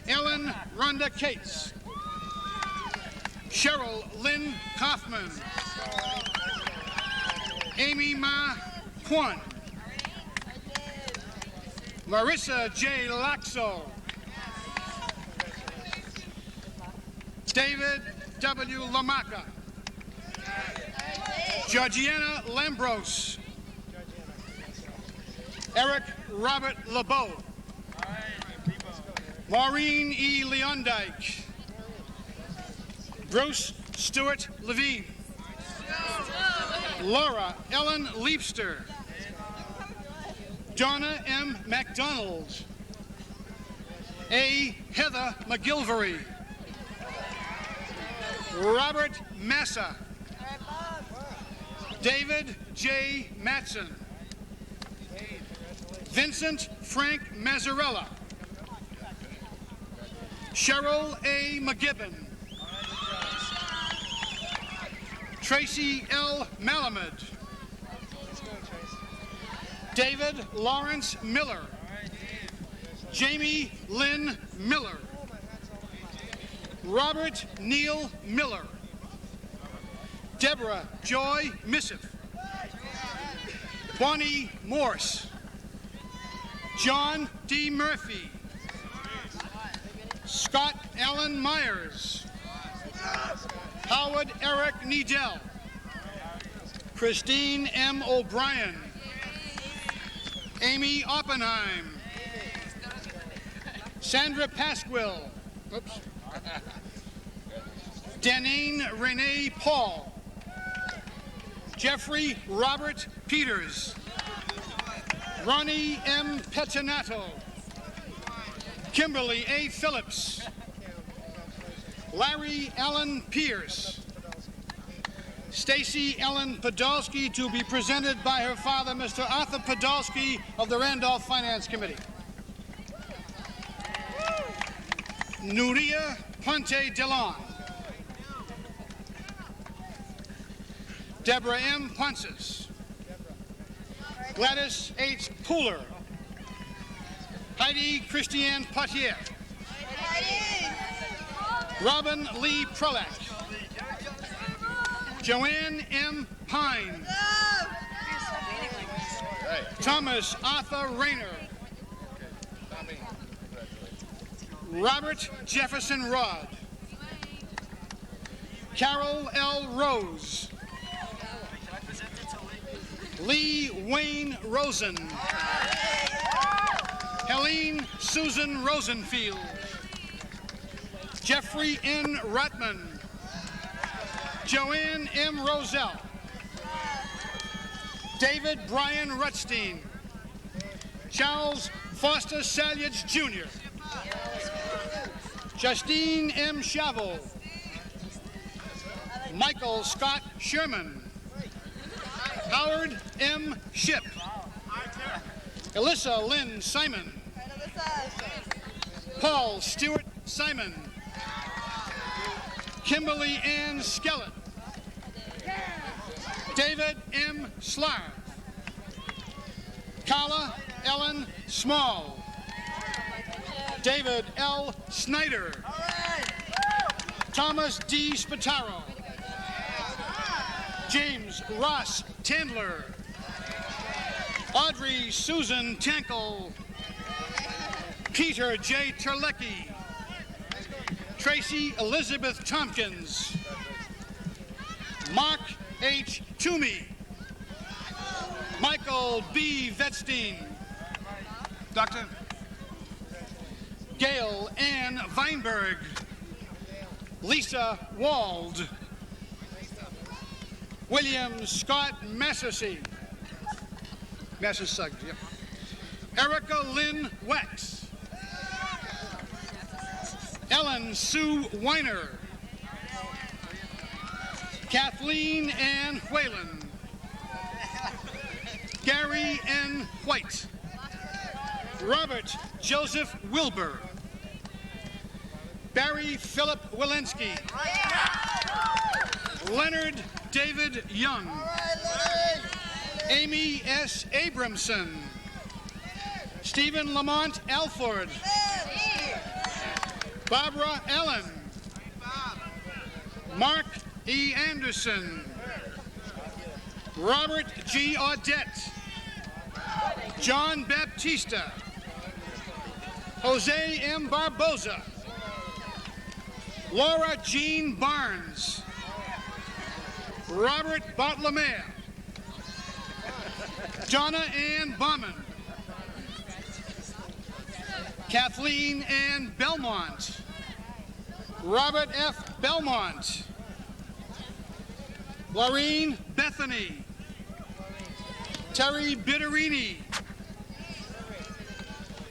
Ellen Rhonda Cates. Cheryl Lynn Kaufman. Amy Ma Kwan. Marissa J. Laxo. David W. Lamaka. Georgiana Lambros. Eric Robert LeBeau. Maureen E. Leondike. Bruce Stuart Levine. Laura Ellen Leapster. Donna M. MacDonald. A. Heather McGilvery. Robert Massa. David J. Matson. Vincent Frank Mazzarella. Cheryl A. McGibbon. Tracy L. Malamed. David Lawrence Miller. Jamie Lynn Miller. Robert Neal Miller. Deborah Joy Missiff. Bonnie Morse. John D. Murphy. Scott Allen Myers. Howard Eric Needell. Christine M. O'Brien. Amy Oppenheim. Sandra Pasquill. Oops. Danine Renee Paul. Jeffrey Robert Peters. Ronnie M. Pettinato. Kimberly A. Phillips. Larry Allen Pierce. Stacy Ellen Podolsky, to be presented by her father, Mr. Arthur Podolsky of the Randolph Finance Committee. Nuria Ponte Delon. Deborah M. Ponces. Gladys H. Pooler. Heidi Christiane Potier. Robin Lee Prolak. Joanne M. Pine. Thomas Arthur Rayner. Robert Jefferson Rod. Carol L. Rose. Lee Wayne Rosen. Helene Susan Rosenfield. Jeffrey N. Rutman. Joanne M. Roselle. David Brian Rutstein. Charles Foster Salyage Jr. Justine M. Chavell. Michael Scott Sherman. Howard M. Ship. Alyssa Lynn Simon. Paul Stuart Simon. Kimberly Ann Skellett. David M. Slarv. Carla Ellen Small. David L. Snyder. Thomas D. Spataro. James Ross Tandler. Audrey Susan Tankle. Peter J. Terlecki. Tracy Elizabeth Tompkins. Mark H. Toomey. Michael B. Vetstein. Doctor. Gail Ann Weinberg. Lisa Wald. William Scott Massasey. Massasug, yeah. Erica Lynn Wex. Ellen Sue Weiner. Kathleen Ann Whalen. Gary N. White. Robert Joseph Wilbur. Barry Philip Walensky. Leonard David Young. Amy S. Abramson. Stephen Lamont Alford. Barbara Ellen. Mark E. Anderson. Robert G. Audette. John Baptista. Jose M. Barboza. Laura Jean Barnes. Robert Bartolomea. Donna Ann Bauman. Kathleen Ann Belmont. Robert F. Belmont. Laureen Bethany. Terry Bitterini.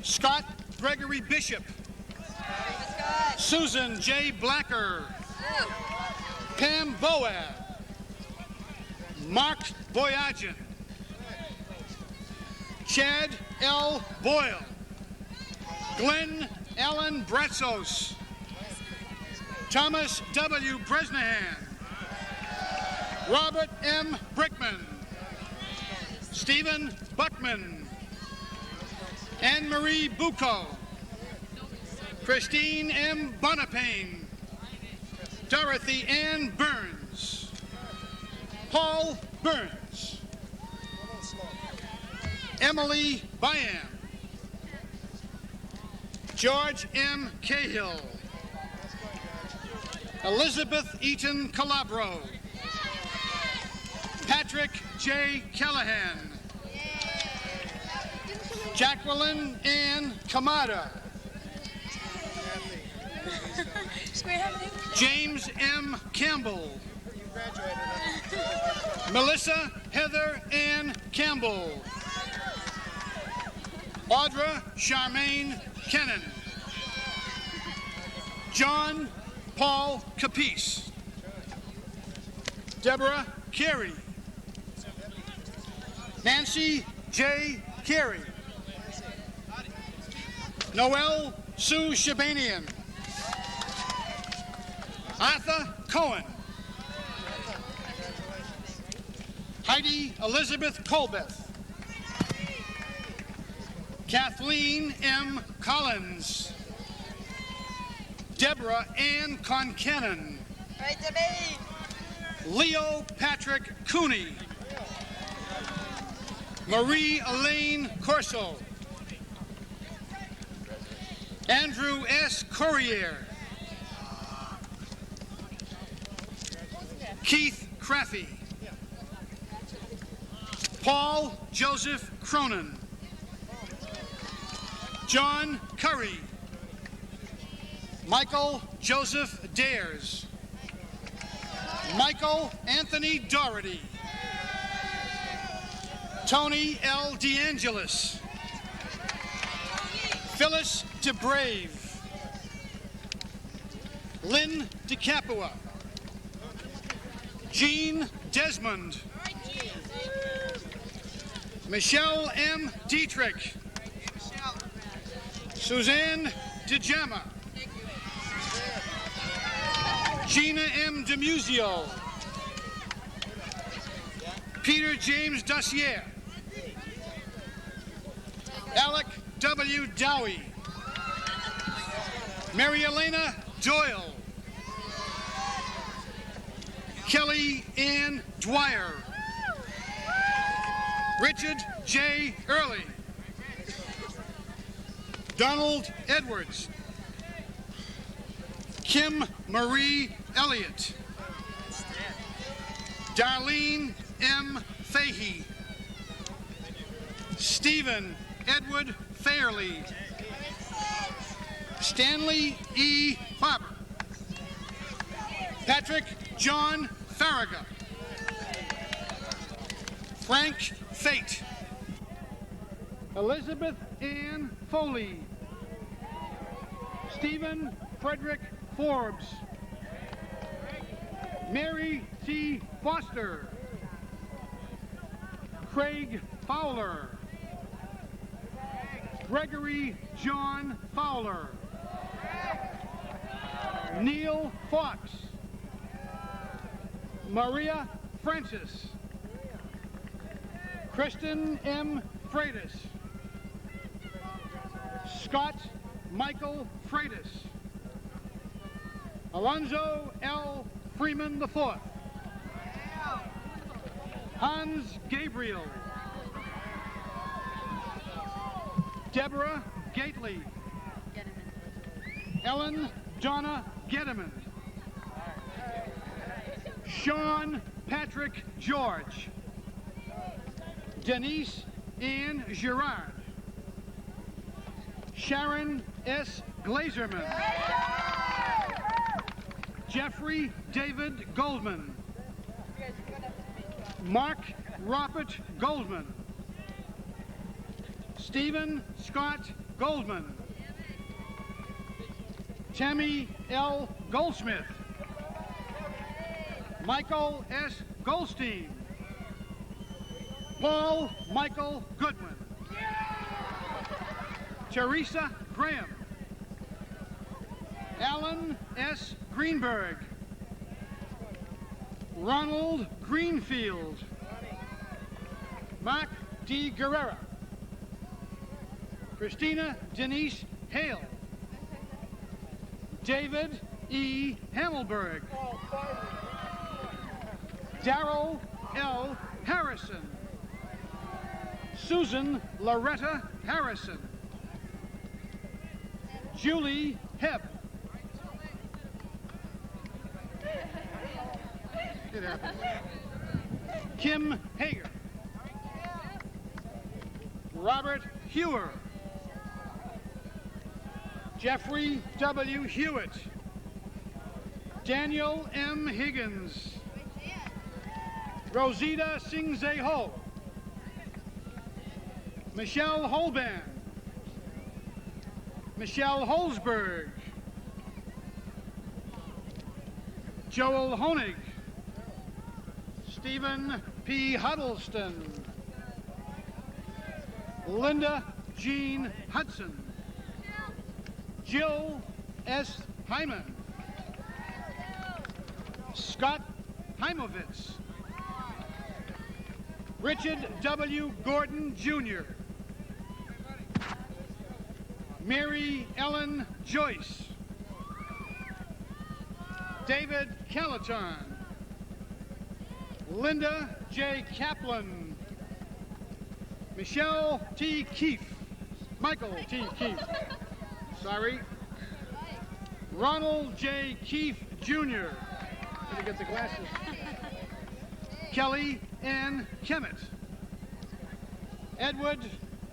Scott Gregory Bishop. Susan J. Blacker. Pam Boab. Mark Boyajian. Chad L. Boyle. Glenn Allen Bratzos. Thomas W. Bresnahan. Robert M. Brickman, Stephen Buckman, Anne-Marie Bucco, Christine M. Bonapane, Dorothy Ann Burns, Paul Burns, Emily Byam, George M. Cahill, Elizabeth Eaton Calabro, Patrick J. Callahan, Jacqueline Ann Kamada, James M. Campbell, Melissa Heather Ann Campbell, Audra Charmaine Kennan, John Paul Capice, Deborah Carey, Nancy J. Carey, Noel Sue Shabanian, Arthur Cohen, Heidi Elizabeth Colbeth, Kathleen M. Collins, Deborah Ann Concannon, Right to me. Leo Patrick Cooney, Marie Elaine Corso, Andrew S. Courier, Keith Craffey, Paul Joseph Cronin, John Curry, Michael Joseph Dares, Michael Anthony Doherty, Tony L. DeAngelis, Phyllis DeBrave, Lynn DeCapua, Jean Desmond, Michelle M. Dietrich, Suzanne DeJama, Gina M. DeMuzio, Peter James Dossier, Alec W. Dowie, Mary Elena Doyle, Kelly Ann Dwyer, Richard J. Early, Donald Edwards, Kim Marie Elliott, Darlene M. Fahey, Stephen Edward Fairley, Stanley E. Farber, Patrick John Farragut, Frank Fate, Elizabeth Ann Foley, Stephen Frederick Forbes, Mary T. Foster, Craig Fowler, Gregory John Fowler, Neil Fox, Maria Francis, Kristen M. Freitas, Scott Michael Freitas, Alonzo L. Freeman IV, Hans Gabriel, Deborah Gately, Ellen Donna Getterman, Sean Patrick George, Denise Ann Girard, Sharon S. Glazerman, Jeffrey David Goldman, Mark Robert Goldman, Stephen Scott Goldman, Tammy L. Goldsmith, Michael S. Goldstein, Paul Michael Goodwin, Teresa Graham, Alan S. Greenberg, Ronald Greenfield. Mark D. Guerrera. Christina Denise Hale. David E. Hammelberg. Darrell L. Harrison. Susan Loretta Harrison. Julie Hebb. It happens. Kim Hager. Robert Hewer. Jeffrey W. Hewitt. Daniel M. Higgins. Rosita Singze-Ho. Michelle Holban. Michelle Holzberg. Joel Honig. Stephen P. Huddleston. Linda Jean Hudson. Jill S. Hyman. Scott Heimovitz. Richard W. Gordon, Jr. Mary Ellen Joyce. David Calaton. Linda J. Kaplan. Michelle T. Keefe. Michael T. Keefe. Sorry. Ronald J. Keefe, Jr. Let me get the glasses. Kelly Ann Kemet. Edward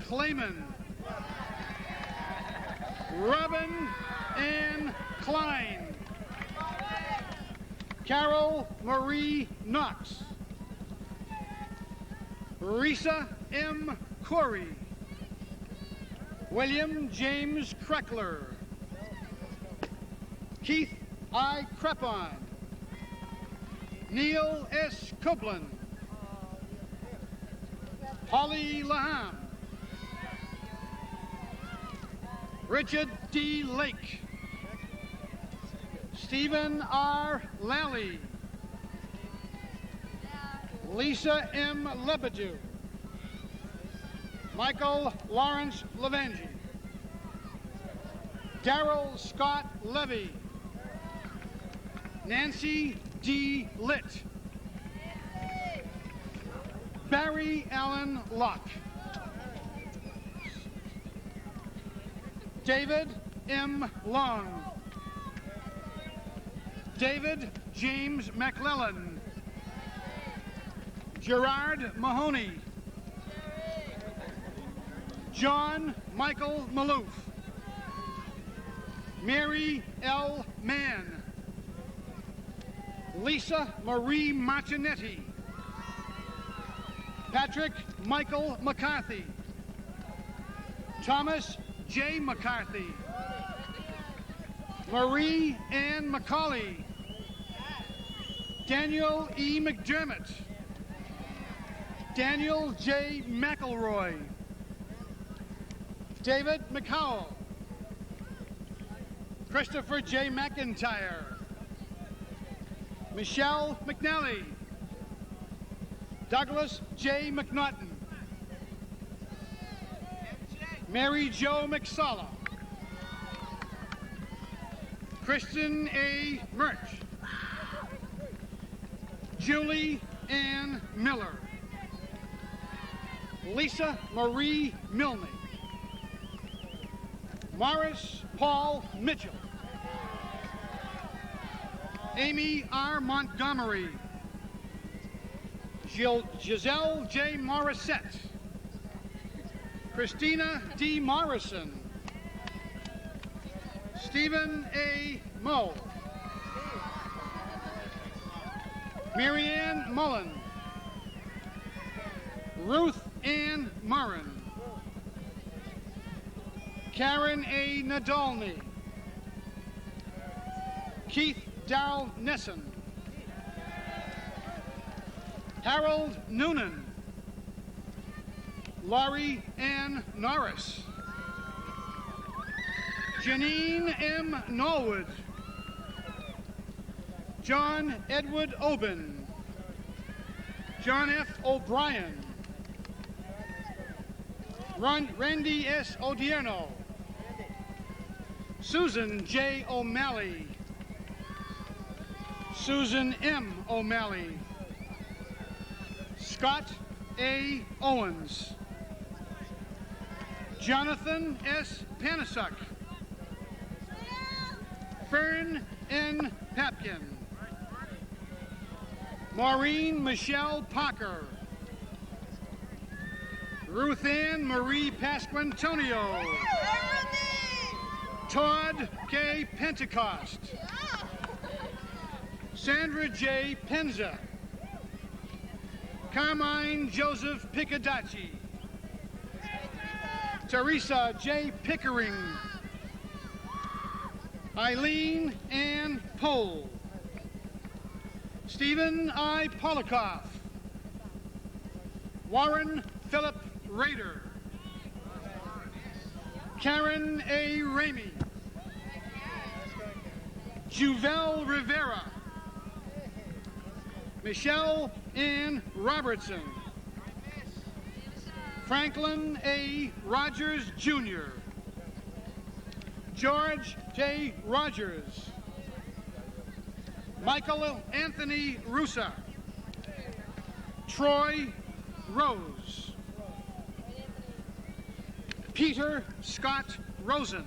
Clayman. Robin Ann Klein. Carol Marie Knox. Risa M. Corey. William James Kreckler. Keith I. Crepon. Neil S. Copeland. Holly Laham. Richard D. Lake. Stephen R. Lally. Lisa M. Lebedew. Michael Lawrence Levangie. Darrell Scott Levy. Nancy D. Litt. Barry Allen Locke. David M. Long. David James McClellan. Gerard Mahoney. John Michael Maloof. Mary L. Mann. Lisa Marie Martinetti. Patrick Michael McCarthy. Thomas J. McCarthy. Marie Ann McCauley. Daniel E. McDermott. Daniel J. McElroy. David McCowell. Christopher J. McIntyre. Michelle McNally. Douglas J. McNaughton. Mary Jo McSalla. Kristen A. Murch. Julie Ann Miller. Lisa Marie Milne. Morris Paul Mitchell. Amy R. Montgomery. Giselle J. Morissette. Christina D. Morrison. Stephen A. Moe. Marianne Mullen. Ruth Ann Murrin. Karen A. Nadolny. Keith Darrell Nesson. Harold Noonan. Laurie Ann Norris. Janine M. Norwood. John Edward Oben. John F. O'Brien. Randy S. Odierno. Susan J. O'Malley. Susan M. O'Malley. Scott A. Owens. Jonathan S. Panasuk. Fern N. Papkin. Maureen Michelle Parker. Ruth Ann Marie Pasquantonio. Todd K. Pentecost. Sandra J. Penza. Carmine Joseph Piccadacci. Teresa J. Pickering. Eileen Ann Pohl. Stephen I. Polikoff. Warren Philip Rader. Karen A. Ramey. Juvel Rivera. Michelle Ann Robertson. Franklin A. Rogers, Jr. George J. Rogers. Michael Anthony Russa. Troy Rose. Peter Scott Rosen.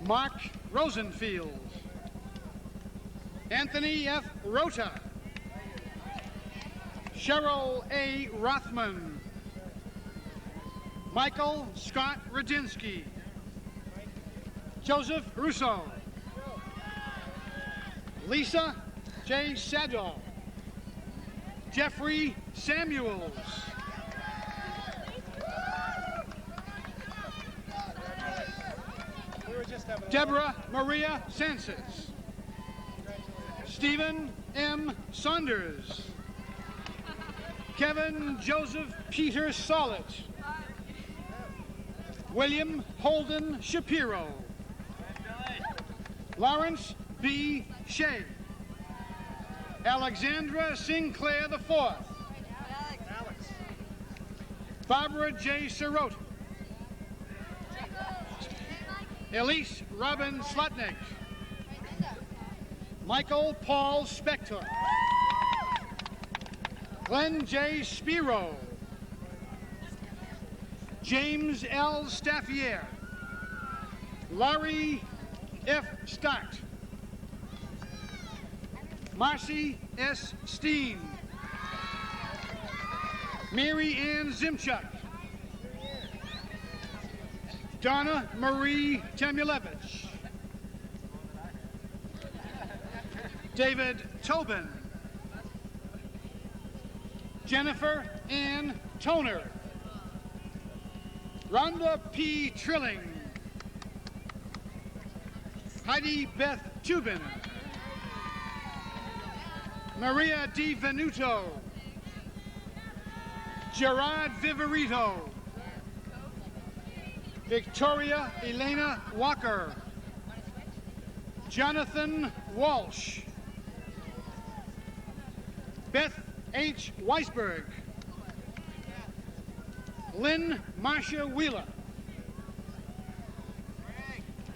Mark Rosenfield. Anthony F. Rota. Cheryl A. Rothman. Michael Scott Radinsky. Joseph Russo. Lisa J. Sadol. Jeffrey Samuels. Deborah Maria Sanchez. Stephen M. Saunders. Kevin Joseph Peter Solid. William Holden Shapiro. Lawrence B. Shea. Alexandra Sinclair IV. Barbara J. Sirota. Elise Robin Slotnick. Michael Paul Spector. Glenn J. Spiro. James L. Staffier. Laurie F. Stott. Marcy S. Steen. Mary Ann Zimchuk. Donna Marie Temulevich. David Tobin. Jennifer Ann Toner. Rhonda P. Trilling. Heidi Beth Tubin. Maria Di Venuto. Gerard Viverito. Victoria Elena Walker. Jonathan Walsh. Beth H. Weisberg. Lynn Marcia Wheeler.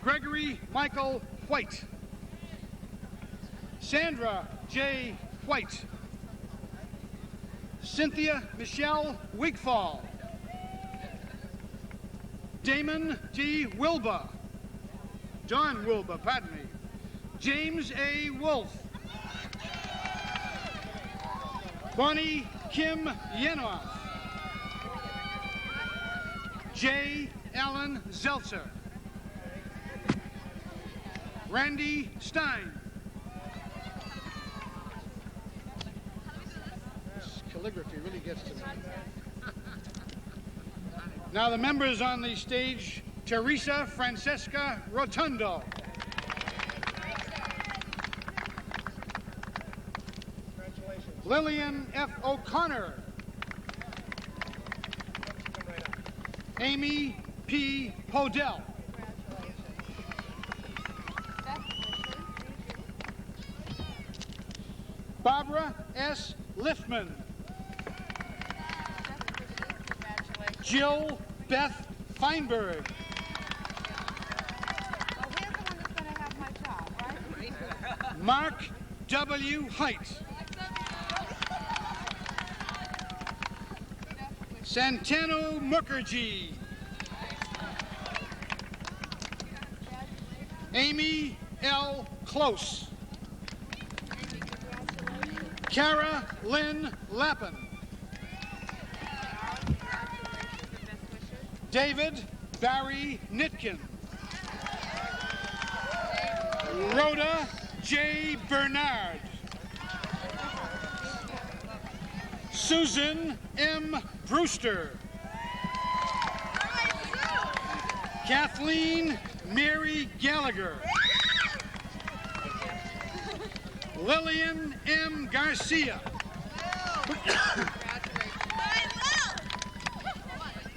Gregory Michael White. Sandra J. White. Cynthia Michelle Wigfall. Damon D. Wilbur. Don Wilbur, pardon me. James A. Wolf. Bonnie Kim Yenoff. J. Allen Zeltzer. Randy Stein. This calligraphy really gets to me. Now the members on the stage, Teresa Francesca Rotundo. Lillian F. O'Connor. Amy P. Podell. Barbara S. Liftman. Jill Beth Feinberg. Mark W. Height. Santano Mukherjee. Amy L. Close. Kara Lynn Lappin. David Barry Nitkin. Rhoda J. Bernard. Susan M. Brewster. Kathleen Mary Gallagher. Lillian M. Garcia.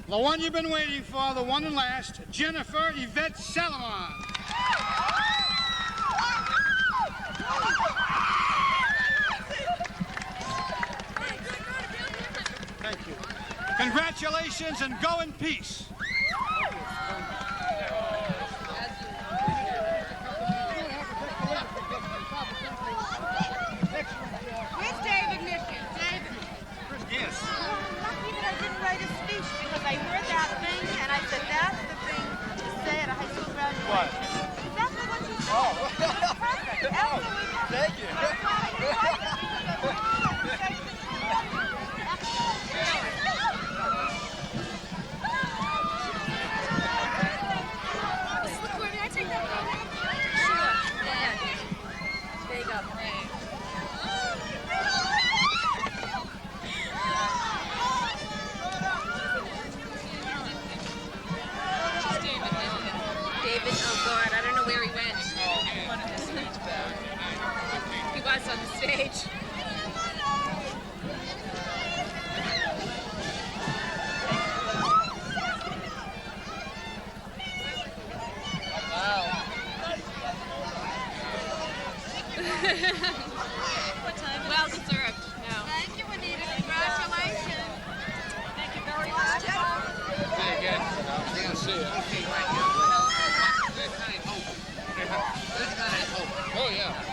The one you've been waiting for, the one and last, Jennifer Yvette Salomon. Thank you. Congratulations and go in peace. Where's David Nitkin? David. Yes. Lucky that I didn't write a speech because I heard that thing and I said that's the thing to say at a high school graduation. What? Exactly what you said. Oh. Perfect. Absolutely perfect. Thank you. I'm glad I didn't write it because Mrs. LaCour, may I take that photo? Sure. Go ahead. There you go. David, oh God, I don't know where he went. He was on the stage. Well deserved. No. Thank you, Anita. Congratulations. Thank you very much. Hey, again. Good to see you. Oh, yeah.